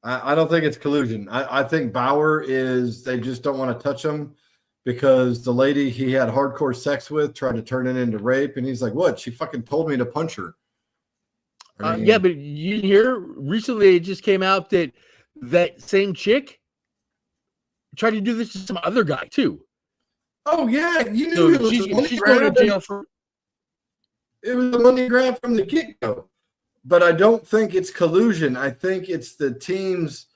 I don't think it's collusion. I think Bauer they just don't want to touch him because the lady he had hardcore sex with tried to turn it into rape, and he's like, "What? She fucking told me to punch her." I mean, yeah, but you hear recently it just came out that same chick tried to do this to some other guy too. Oh yeah, you knew so she's going to jail for. It was a money grab from the get-go. But I don't think it's collusion. I think it's the teams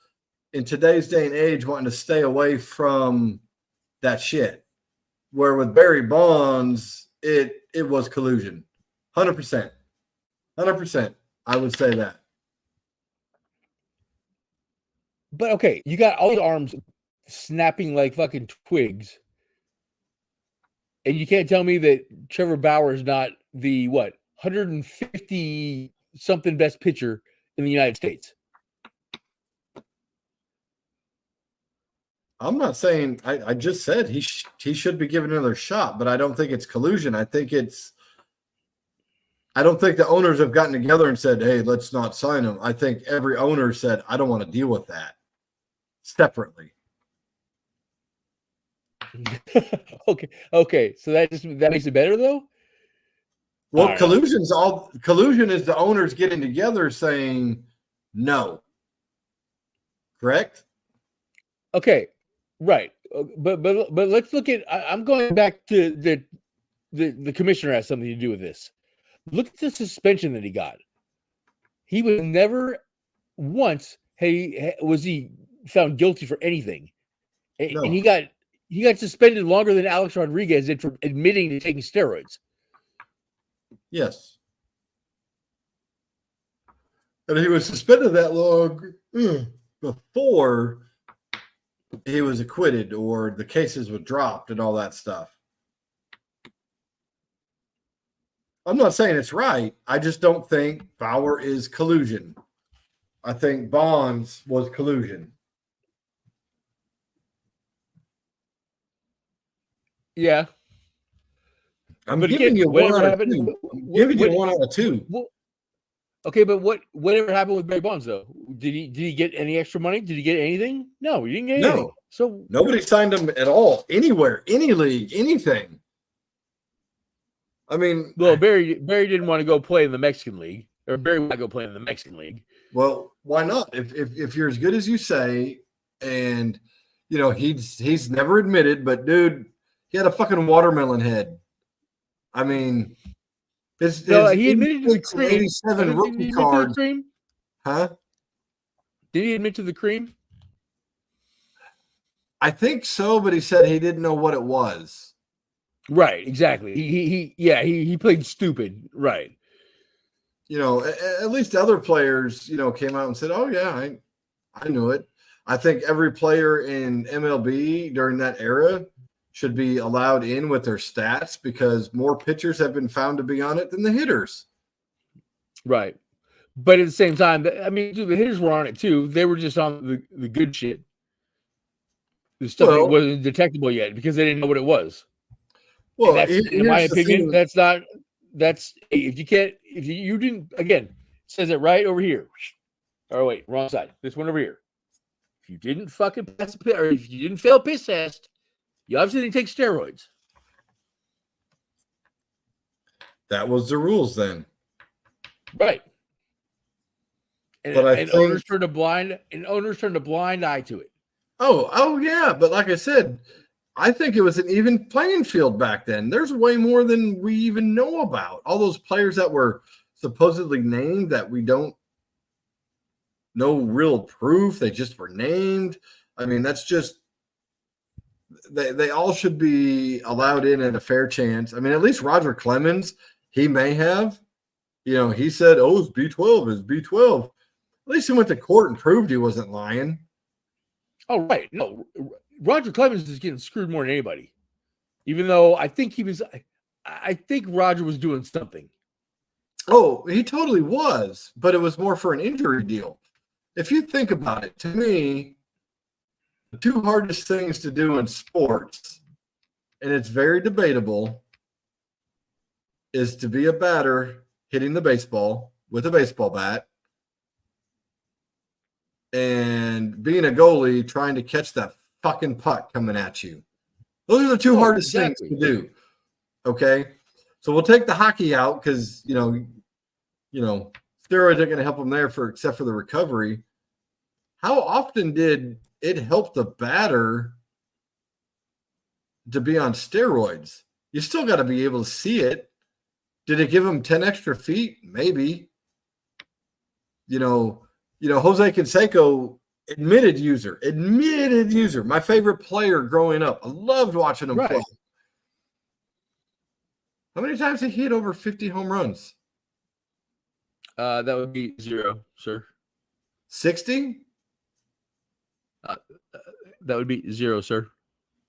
in today's day and age wanting to stay away from that shit. Where with Barry Bonds, it was collusion. 100%. 100%. I would say that. But okay, you got all the arms snapping like fucking twigs. And you can't tell me that Trevor Bauer is not the 150 something best pitcher in the United States. I'm not saying I just said he should be given another shot, but I don't think it's collusion. I don't think the owners have gotten together and said, "Hey, let's not sign him." I think every owner said, "I don't want to deal with that," separately. Okay. So that makes it better though. Well, collusion is the owners getting together saying no. Correct? Okay, right. But let's look at. I'm going back to the commissioner has something to do with this. Look at the suspension that he got. He was never once was he found guilty for anything, No. and he got suspended longer than Alex Rodriguez did for admitting to taking steroids. Yes. And he was suspended that long before he was acquitted or the cases were dropped and all that stuff. I'm not saying it's right. I just don't think Bauer is collusion. I think Bonds was collusion. Yeah. I'm giving you one out of two. I'm giving you one out of two. Okay, but whatever happened with Barry Bonds though? Did he get any extra money? Did he get anything? No, he didn't get anything. No. So nobody signed him at all, anywhere, any league, anything. I mean, well, Barry didn't want to go play in the Mexican League, or Barry wanted to go play in the Mexican League. Well, why not? If you're as good as you say, and he's never admitted, but dude, he had a fucking watermelon head. I mean, he admitted to the cream. 87 rookie card. Huh? Did he admit to the cream? I think so, but he said he didn't know what it was. Right, exactly. He played stupid. Right. At least other players, came out and said, "Oh yeah, I knew it." I think every player in MLB during that era should be allowed in with their stats because more pitchers have been found to be on it than the hitters. Right. But at the same time, I mean, the hitters were on it too. They were just on the good shit. The stuff that Well, wasn't detectable yet because they didn't know what it was. And well, that's, in my here's the opinion, thing. that's if you can't, if you didn't, again, it says it right over here. Oh, wait, wrong side. This one over here. If you didn't fucking pass a or if you didn't fail a piss test, you obviously didn't take steroids. That was the rules then. Right. And, But I and think owners turned a blind eye to it. oh yeah, but like I said, I think it was an even playing field back then. There's way more than we even know about. All those players that were supposedly named that we don't know real proof, they just were named. I mean, that's just they all should be allowed in at a fair chance. I mean, at least Roger Clemens, he may have, he said, "Oh, it's B12, it's B12." At least he went to court and proved he wasn't lying. Oh, right. No, Roger Clemens is getting screwed more than anybody. Even though I think Roger was doing something. Oh, he totally was, but it was more for an injury deal. If you think about it, to me, the two hardest things to do in sports, and it's very debatable, is to be a batter hitting the baseball with a baseball bat and being a goalie trying to catch that fucking puck coming at you. Those are the two hardest things to do. Okay? So we'll take the hockey out because, steroids are going to help them there except for the recovery. How often did it help the batter to be on steroids? You still got to be able to see it. Did it give him 10 extra feet? Maybe. Jose Canseco, admitted user, my favorite player growing up. I loved watching him play. How many times did he hit over 50 home runs? That would be 0, sir. 60? That would be 0, sir.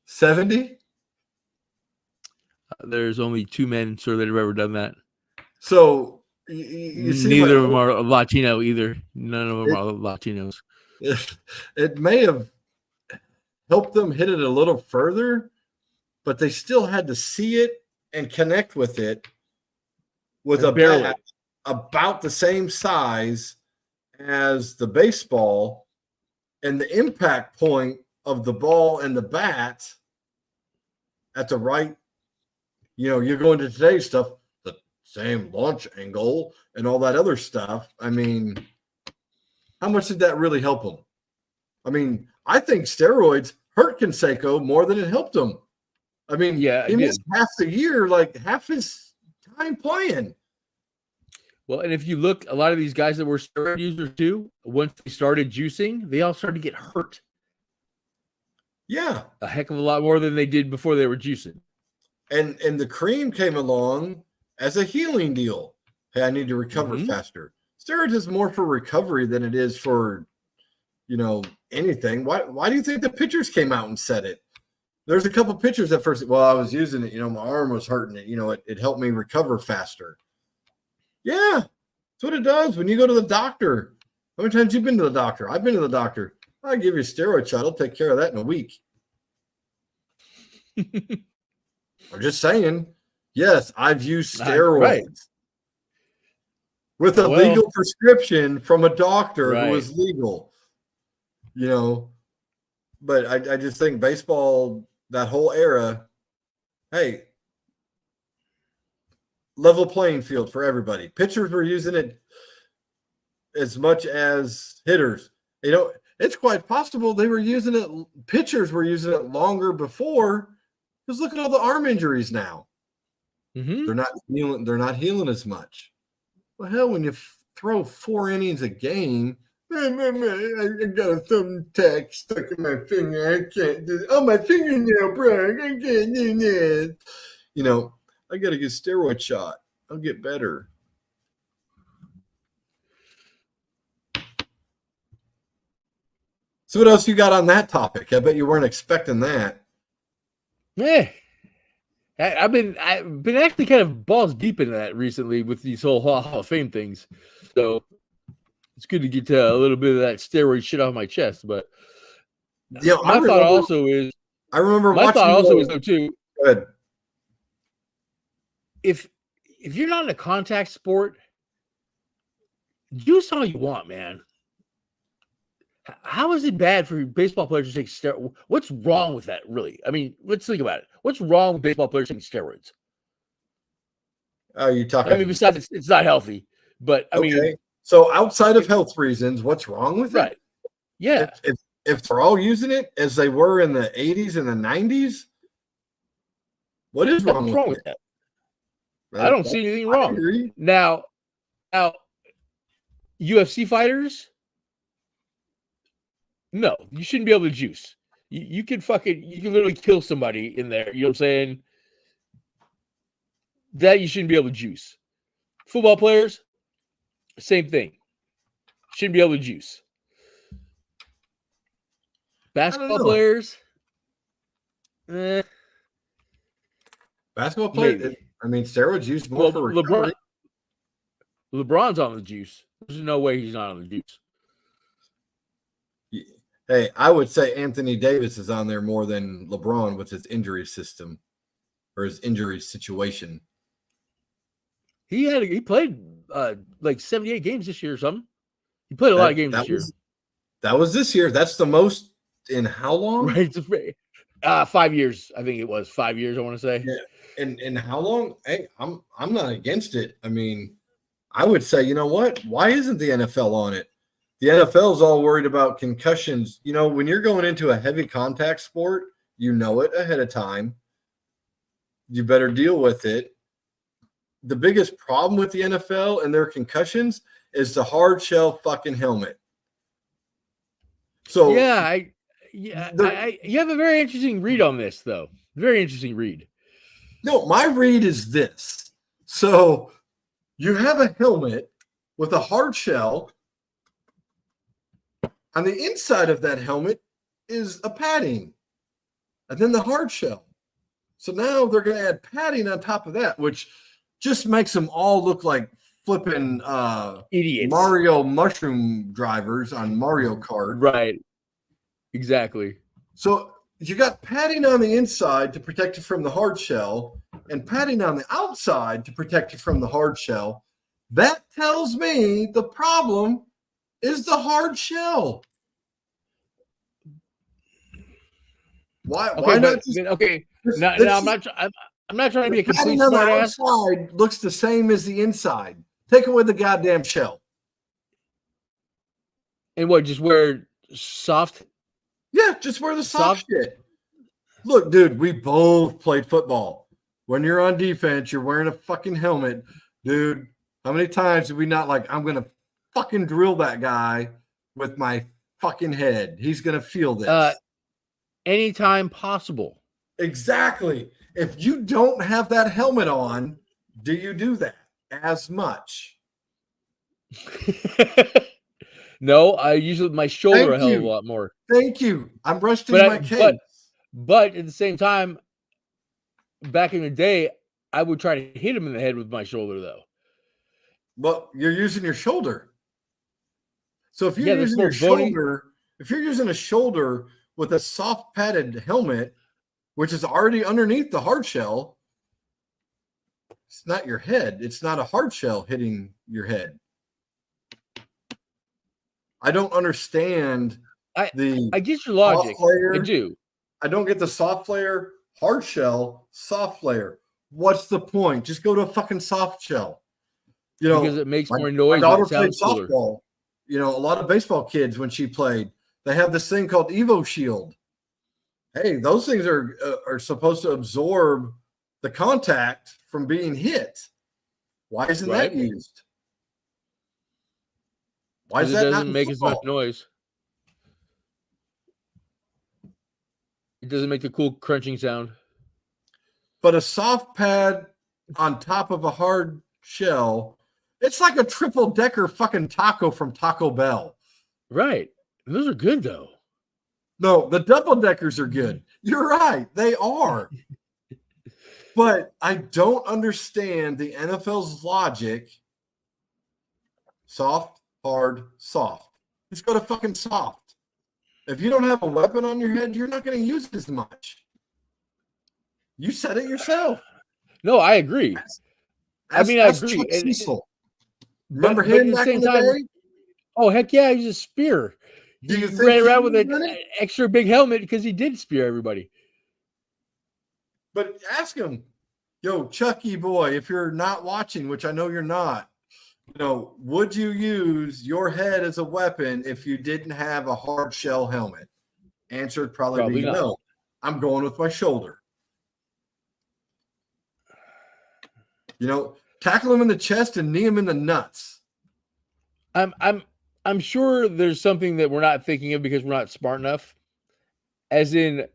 70? There's only 2 men, sir, that have ever done that. So you see, neither of them are Latino either. None of them are Latinos. It may have helped them hit it a little further, but they still had to see it and connect with it with a bat about the same size as the baseball, and the impact point of the ball and the bat at the right, you're going to today's stuff, the same launch angle and all that other stuff. I mean, how much did that really help him? I mean, I think steroids hurt Canseco more than it helped him. I mean, he missed half the year, like half his time playing. Well, and if you look, a lot of these guys that were steroid users too, once they started juicing, they all started to get hurt. Yeah. A heck of a lot more than they did before they were juicing. And the cream came along as a healing deal. Hey, I need to recover faster. Steroids is more for recovery than it is for, anything. Why do you think the pitchers came out and said it? There's a couple pitchers at first. Well, I was using it. My arm was hurting it. It helped me recover faster. Yeah, that's what it does when you go to the doctor. How many times have you been to the doctor? I've been to the doctor. I'll give you a steroid shot. I'll take care of that in a week. I'm just saying. Yes, I've used steroids with a legal prescription from a doctor who was legal. But I just think baseball, that whole era, hey, level playing field for everybody. Pitchers were using it as much as hitters. It's quite possible they were using it. Pitchers were using it longer before, because look at all the arm injuries now. Mm-hmm. They're not healing as much. Well, hell, when you throw 4 innings a game, I got a thumbtack stuck in my finger. I can't do it. Oh, my fingernail broke. I can't do this. I got to get a steroid shot. I'll get better. So what else you got on that topic? I bet you weren't expecting that. Yeah. I've been actually kind of balls deep into that recently with these whole Hall of Fame things. So it's good to get a little bit of that steroid shit off my chest. But You know, my thought also is though too. Go ahead. If you're not in a contact sport, juice all you want, man. How is it bad for baseball players to take steroids? What's wrong with that, really? I mean, let's think about it. What's wrong with baseball players taking steroids? Oh, you talking? I mean, besides it's not healthy, but I mean, so outside of health reasons, what's wrong with right? it? Yeah. If they're all using it as they were in the 80s and the 90s, what is wrong with that? I don't see anything wrong. Agree. Now, UFC fighters, no, you shouldn't be able to juice. You can literally kill somebody in there. You know what I'm saying? That you shouldn't be able to juice. Football players, same thing. Shouldn't be able to juice. Basketball players, basketball players. Maybe. I mean, steroids used more for recovery. LeBron's on the juice. There's no way he's not on the juice. Hey, I would say Anthony Davis is on there more than LeBron with his injury system or his injury situation. He played like 78 games this year or something. He played a lot of games this year. That was this year. That's the most in how long? Right. 5 years. I think it was 5 years, I want to say. Yeah. And how long? Hey, I'm not against it. I mean, I would say, you know what? Why isn't the NFL on it? The NFL is all worried about concussions. You know, when you're going into a heavy contact sport, you know it ahead of time. You better deal with it. The biggest problem with the NFL and their concussions is the hard shell fucking helmet. So you have a very interesting read on this, though. Very interesting read. No, my read is this. So you have a helmet with a hard shell. On the inside of that helmet is a padding, and then the hard shell. So now they're going to add padding on top of that, which just makes them all look like flipping idiots. Mario mushroom drivers on Mario Kart. Right. Exactly. So you got padding on the inside to protect it from the hard shell and padding on the outside to protect it from the hard shell. That tells me the problem is the hard shell. Why not? I'm not trying to be a complete smartass. Outside looks the same as the inside. Take away the goddamn shell. And what? Just wear soft? Yeah, just wear the soft shit. Look, dude, we both played football. When you're on defense, you're wearing a fucking helmet, dude. How many times did we not I'm going to fucking drill that guy with my fucking head. He's going to feel this. Anytime possible. Exactly. If you don't have that helmet on, do you do that as much? No, I use my shoulder a hell of a lot more. Thank you. I'm resting my case. But at the same time, back in the day, I would try to hit him in the head with my shoulder, though. Well, you're using your shoulder. So if you're using your shoulder, if you're using a shoulder with a soft padded helmet, which is already underneath the hard shell, it's not your head. It's not a hard shell hitting your head. I don't understand I get your logic. I do. I don't get the soft layer, hard shell, soft layer. What's the point? Just go to a fucking soft shell. You know, because it makes more noise. My daughter played softball. You know, a lot of baseball kids, when she played, they have this thing called Evo Shield. Hey, those things are supposed to absorb the contact from being hit. Why isn't that used? Why is that not make as much noise? It doesn't make the cool crunching sound. But a soft pad on top of a hard shell, it's like a triple-decker fucking taco from Taco Bell. Right. Those are good, though. No, the double-deckers are good. You're right. They are. But I don't understand the NFL's logic. Soft, hard, soft. Just go to fucking soft. If you don't have a weapon on your head, you're not going to use it as much. You said it yourself. No, I agree. I Ask agree. Chuck Cecil. Remember but at him the back same in the time, day? oh heck yeah, he's a spear. Do He you think ran he around with was an in it? extra big helmet because he did spear everybody. But ask him, yo, Chucky boy, if you're not watching, which I know you're not, would you use your head as a weapon if you didn't have a hard shell helmet? Answer would probably be not. no. I'm going with my shoulder. Tackle him in the chest and knee him in the nuts. I'm sure there's something that we're not thinking of because we're not smart enough. As in,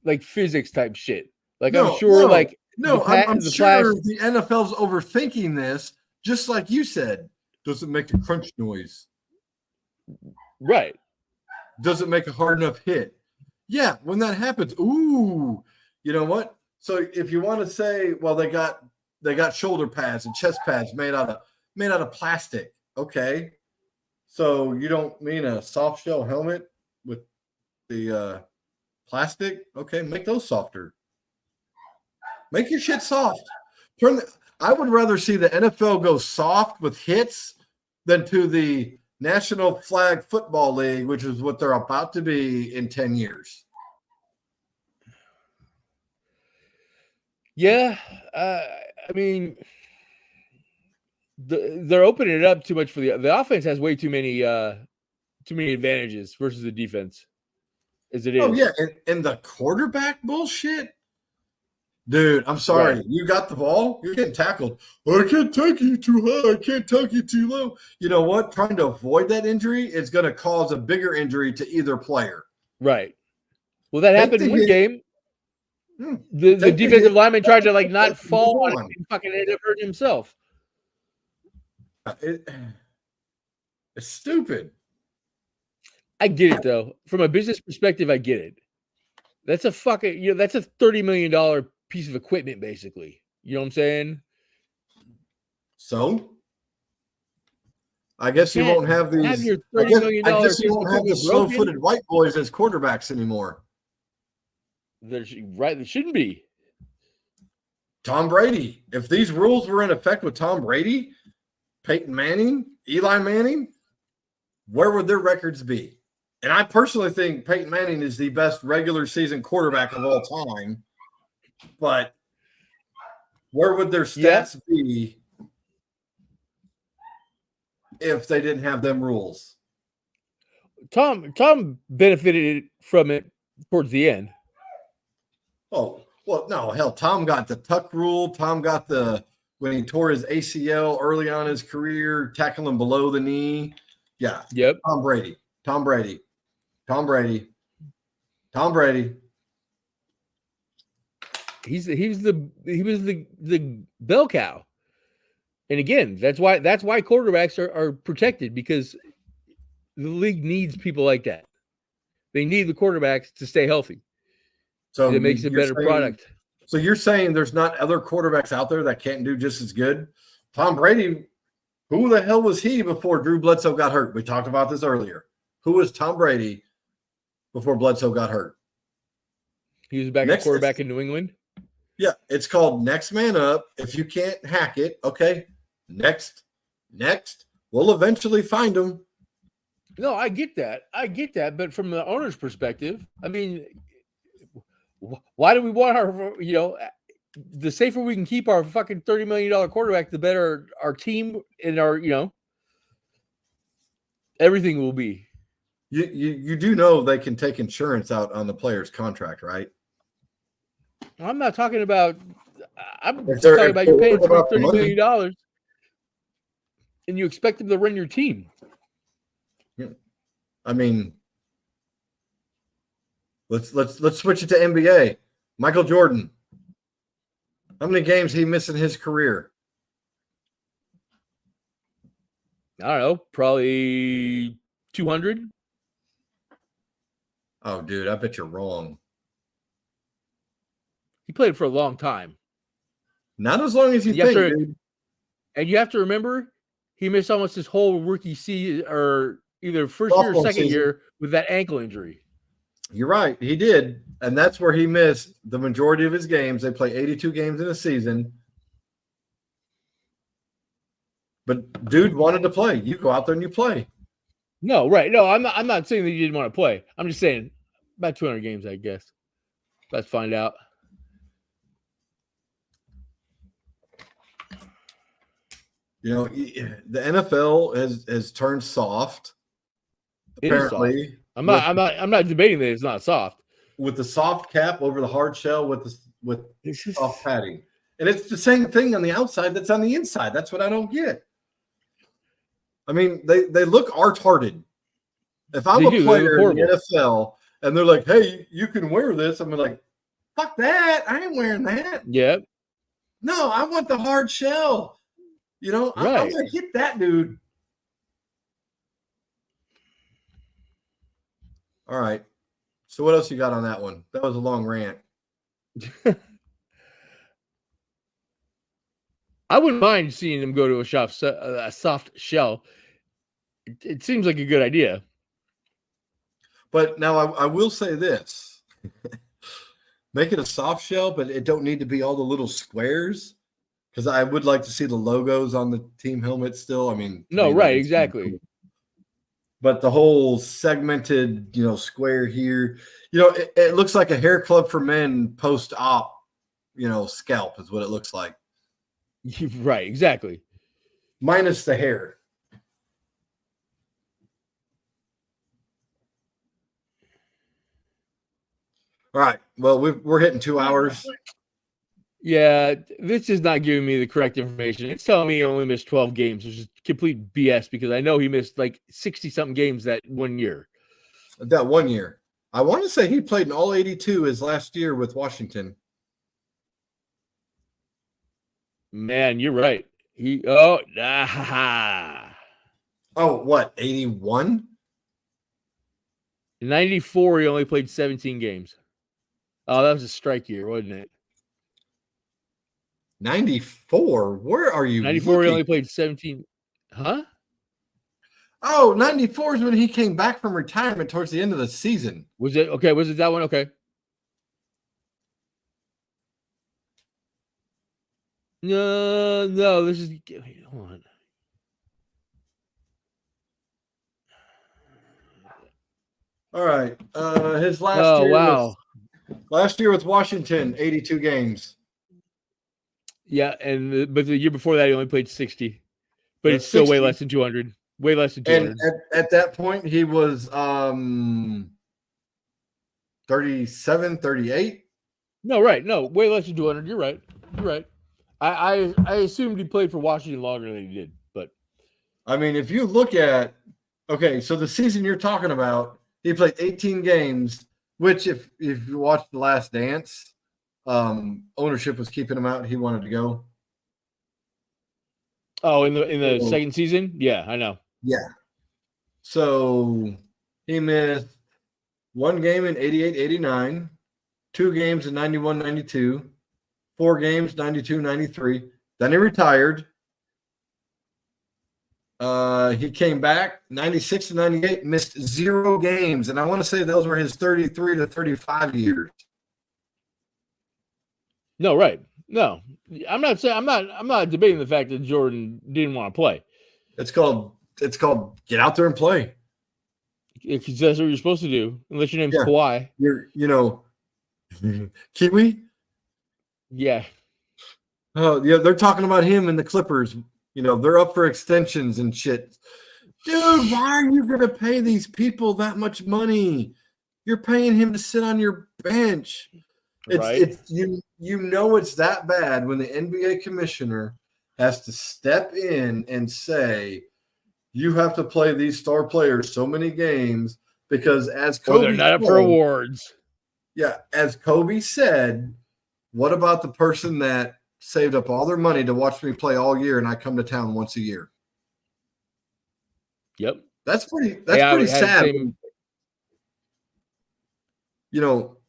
like physics type shit. Like I'm sure, I'm the sure Flash. the NFL's overthinking this, just like you said. Does it make a crunch noise? Right. Does it make a hard enough hit? Yeah, when that happens, ooh, you know what? So if you want to say, well, they got shoulder pads and chest pads made out of plastic. Okay. So you don't mean a soft shell helmet with the plastic? Okay, make those softer. Make your shit soft. I would rather see the NFL go soft with hits than to the National Flag Football League, which is what they're about to be in 10 years. Yeah. I mean, they're opening it up too much for the offense has way too many advantages versus the defense as it is. Oh, yeah. And the quarterback bullshit. Dude, I'm sorry. Right. You got the ball. You're getting tackled. I can't take you too high. I can't take you too low. You know what? Trying to avoid that injury is going to cause a bigger injury to either player. Right. Well, that happened in one game. The defensive lineman tried to not fall on it and fucking ended up hurting himself. It's stupid. I get it though. From a business perspective, I get it. That's a fucking that's a $30 million piece of equipment, basically. You know what I'm saying? So I guess you won't have these. Have your $30 million. I guess you won't have the slow-footed white boys as quarterbacks anymore. There shouldn't be. Tom Brady. If these rules were in effect with Tom Brady, Peyton Manning, Eli Manning, where would their records be? And I personally think Peyton Manning is the best regular season quarterback of all time. But where would their stats be if they didn't have them rules? Tom benefited from it towards the end. Oh, well, no, hell, Tom got the tuck rule. Tom got when he tore his ACL early on in his career, tackling below the knee. Yeah. Yep. Tom Brady. He was the bell cow. And again, that's why quarterbacks are protected, because the league needs people like that. They need the quarterbacks to stay healthy. So it makes a better product. So you're saying there's not other quarterbacks out there that can't do just as good? Tom Brady, who the hell was he before Drew Bledsoe got hurt? We talked about this earlier. Who was Tom Brady before Bledsoe got hurt? He was a backup quarterback in New England. Yeah, it's called next man up. If you can't hack it, okay, next. We'll eventually find him. No, I get that. But from the owner's perspective, I mean, why do we want our, the safer we can keep our fucking $30 million quarterback, the better our team and our, everything will be. You do know they can take insurance out on the player's contract, right? I'm not talking about. I'm talking about you paying $30 million and you expect them to run your team. Yeah. I mean, let's switch it to NBA. Michael Jordan. How many games he missed in his career? I don't know, probably 200. Oh, dude, I bet you're wrong. He played for a long time. Not as long as you think, dude. And you have to remember, he missed almost his whole rookie season, or either first year or second year, with that ankle injury. You're right. He did. And that's where he missed the majority of his games. They play 82 games in a season. But dude wanted to play. You go out there and you play. No, right. No, I'm not saying that you didn't want to play. I'm just saying about 200 games, I guess. Let's find out. You know, the NFL has turned soft. Apparently, soft. I'm not debating that it's not soft. With the soft cap over the hard shell with soft padding. And it's the same thing on the outside that's on the inside. That's what I don't get. I mean, they look retarded. If I'm a player in the NFL and they're like, hey, you can wear this, I'm like, fuck that. I ain't wearing that. Yep. No, I want the hard shell. You know, right. I'm going to hit that dude. All right. So what else you got on that one? That was a long rant. I wouldn't mind seeing him go to a soft shell. It seems like a good idea. But now I will say this. Make it a soft shell, but it don't need to be all the little squares. Because I would like to see the logos on the team helmet still. I mean, no, right, exactly. Cool. But the whole segmented, square here, it looks like a hair club for men post-op, scalp is what it looks like. Right, exactly. Minus the hair. All right. Well, we're hitting 2 hours. Yeah, this is not giving me the correct information. It's telling me he only missed 12 games, which is complete BS because I know he missed like 60-something games that 1 year. That 1 year. I want to say he played in all 82 his last year with Washington. Man, you're right. What, 81? 94, he only played 17 games. Oh, that was a strike year, wasn't it? 94? Where are you 94, looking? he only played 17. Huh? Oh, 94 is when he came back from retirement towards the end of the season. Was it? Okay, was it that one? Okay. No, this is... Wait, hold on. All right. His last year. Wow. Last year with Washington, 82 games. Yeah, but the year before that, he only played 60. But it's still 60. Way less than 200. Way less than 200. And at that point, he was 37, 38. No, right. No, way less than 200. You're right. I assumed he played for Washington longer than he did. But I mean, if you look at, okay, so the season you're talking about, he played 18 games, which if you watch The Last Dance, ownership was keeping him out. He wanted to go. Oh, in the second season? Yeah, I know. Yeah. So he missed 1 game in 88-89, 2 games in 91-92, 4 games 92-93. Then he retired. He came back 96-98, missed 0 games, and I want to say those were his 33 to 35 years. No, right. No, I'm not debating the fact that Jordan didn't want to play. It's called get out there and play. Because that's what you're supposed to do, unless your name's Kawhi. You're Kiwi. Yeah. Oh yeah, they're talking about him and the Clippers. They're up for extensions and shit. Dude, why are you gonna pay these people that much money? You're paying him to sit on your bench. It's it's that bad when the NBA commissioner has to step in and say you have to play these star players so many games because as Kobe they're not up for awards. Yeah, as Kobe said, what about the person that saved up all their money to watch me play all year and I come to town once a year? Yep. That's pretty sad.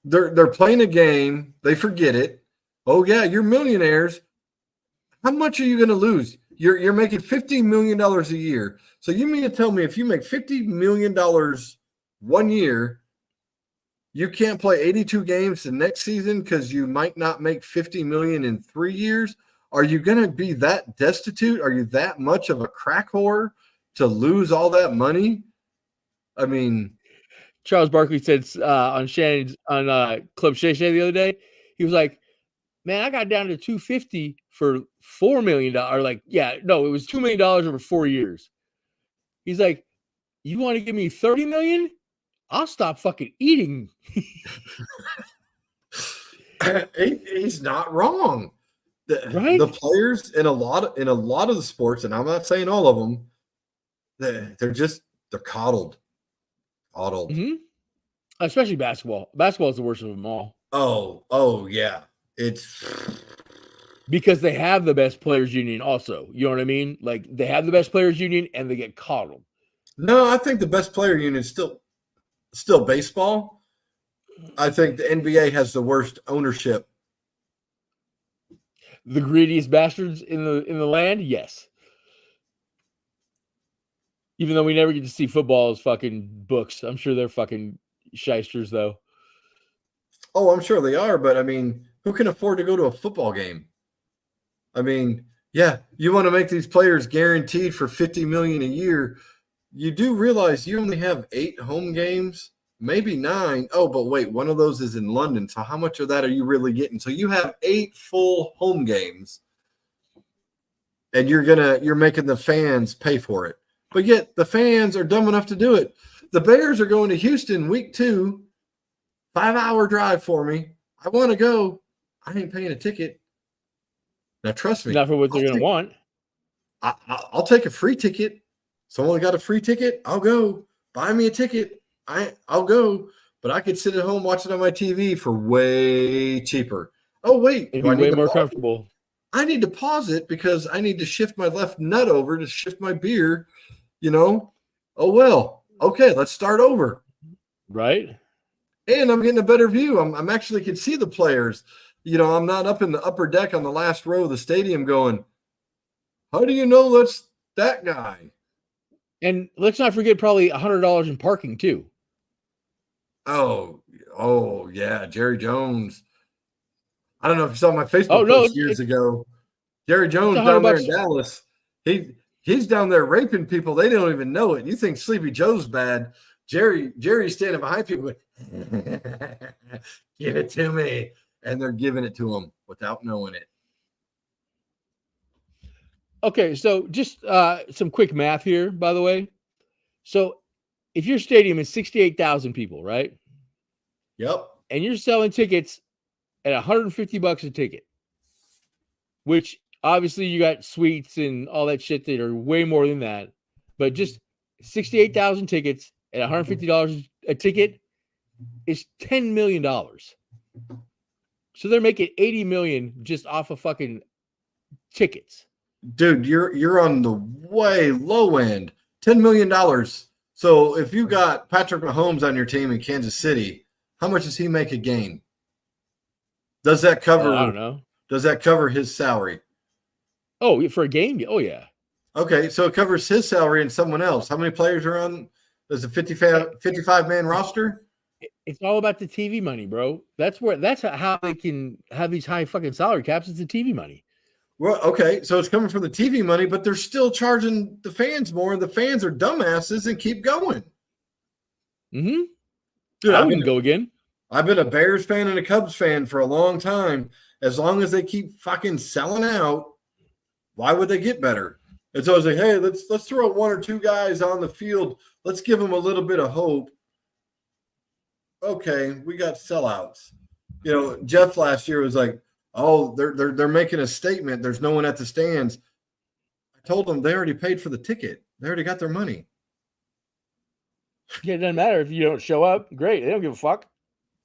They're playing a game, they forget it. Oh yeah, you're millionaires. How much are you going to lose? You're making $50 million a year. So you mean to tell me if you make $50 million 1 year, you can't play 82 games the next season because you might not make 50 million in 3 years. Are you going to be that destitute? Are you that much of a crack whore to lose all that money? I mean, Charles Barkley said on Shannon's on Club Shay Shay the other day, he was like, "Man, I got down to 250 for $4 million. Like, yeah, no, it was $2 million over 4 years." He's like, "You want to give me 30 million? I'll stop fucking eating." he's not wrong. Right? The players in a lot of the sports, and I'm not saying all of them, they're coddled. Mm-hmm. Especially basketball. Basketball is the worst of them all. Oh yeah. It's because they have the best players union also. You know what I mean? Like they have the best players union and they get coddled. No, I think the best player union is still baseball. I think the NBA has the worst ownership. The greediest bastards in the land, yes. Even though we never get to see football as fucking books, I'm sure they're fucking shysters though. Oh, I'm sure they are, but I mean, who can afford to go to a football game? I mean, yeah, you want to make these players guaranteed for 50 million a year. You do realize you only have 8 home games, maybe 9. Oh, but wait, one of those is in London. So how much of that are you really getting? So you have 8 full home games, and you're making the fans pay for it. But yet the fans are dumb enough to do it. The Bears are going to Houston week 2, 5-hour drive for me. I want to go. I ain't paying a ticket. Now trust me, Not for what they're going to want. I'll take a free ticket. Someone got a free ticket, I'll go. Buy me a ticket, I'll go. But I could sit at home watching on my TV for way cheaper. Oh wait, It'd be way more comfortable. I need to pause it because I need to shift my left nut over to shift my beer. You know. Oh well. Okay, let's start over. Right. And I'm getting a better view. I'm actually can see the players. You know, I'm not up in the upper deck on the last row of the stadium going, how do you know that's that guy? And let's not forget probably $100 in parking too. Oh yeah, Jerry Jones. I don't know if you saw my Facebook post years ago. Jerry Jones down there in Dallas. He's down there raping people. They don't even know it. You think Sleepy Joe's bad. Jerry's standing behind people. Give it to me. And they're giving it to him without knowing it. Okay, so just some quick math here, by the way. So if your stadium is 68,000 people, right? Yep. And you're selling tickets at $150 a ticket, which obviously you got suites and all that shit that are way more than that. But just 68,000 tickets at $150 a ticket is $10 million. So they're making $80 million just off of fucking tickets. Dude, you're on the way low end. $10 million. So if you got Patrick Mahomes on your team in Kansas City, how much does he make a game? Does that cover? I don't know. Does that cover his salary? Oh, for a game? Oh, yeah. Okay, so it covers his salary and someone else. How many players are on? There's a 55-man roster? It's all about the TV money, bro. That's how they can have these high fucking salary caps. It's the TV money. Well, okay, so it's coming from the TV money, but they're still charging the fans more. The fans are dumbasses and keep going. Mm-hmm. Dude, I wouldn't go again. I've been a Bears fan and a Cubs fan for a long time. As long as they keep fucking selling out, why would they get better? And so I was like, hey, let's throw 1 or 2 guys on the field. Let's give them a little bit of hope. Okay, we got sellouts. You know, Jeff last year was like, oh, they're making a statement. There's no one at the stands. I told them they already paid for the ticket. They already got their money. Yeah, it doesn't matter if you don't show up. Great. They don't give a fuck.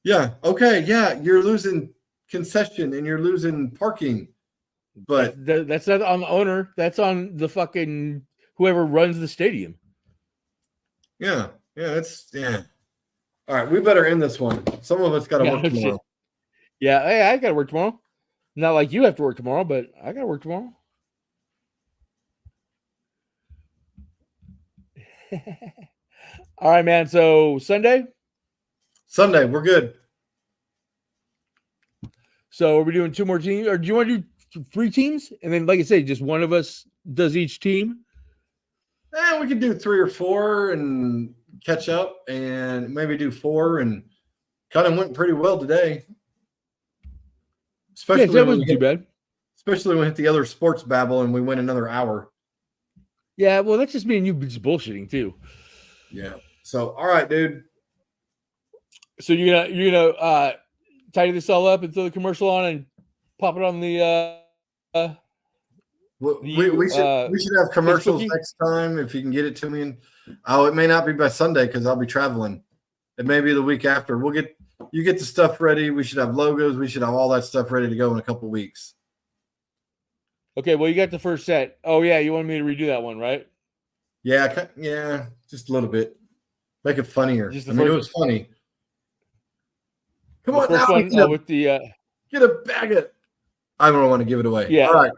Yeah. Okay. Yeah. You're losing concession and you're losing parking. But that's not on the owner. That's on the fucking whoever runs the stadium. Yeah. Yeah. All right. We better end this one. Some of us got to work tomorrow. Yeah. Hey, I got to work tomorrow. Not like you have to work tomorrow, but I got to work tomorrow. All right, man. So Sunday? Sunday, we're good. So are we doing 2 more teams, or do you want to do 3 teams? And then, like I say, just one of us does each team. We could do 3 or 4 and catch up, and maybe do 4. And kind of went pretty well today. Especially that wasn't too bad. Especially when we hit the other sports babble and we went another hour. Yeah, well, that's just me and you just bullshitting too. Yeah. So, all right, dude. So you're gonna tidy this all up and throw the commercial on and pop it on the. We should have commercials next time if you can get it to me. And it may not be by Sunday because I'll be traveling. It may be the week after. You get the stuff ready. We should have logos. We should have all that stuff ready to go in a couple weeks. Okay, well, you got the first set. Oh yeah, you wanted me to redo that one, right? Yeah, just a little bit. Make it funnier. It was funny. Come on, first one with the get a bag of. I don't want to give it away. Yeah. All right.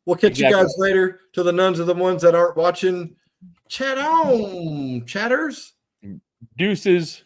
We'll catch you guys later. To the nuns of the ones that aren't watching, chat on, chatters. Deuces.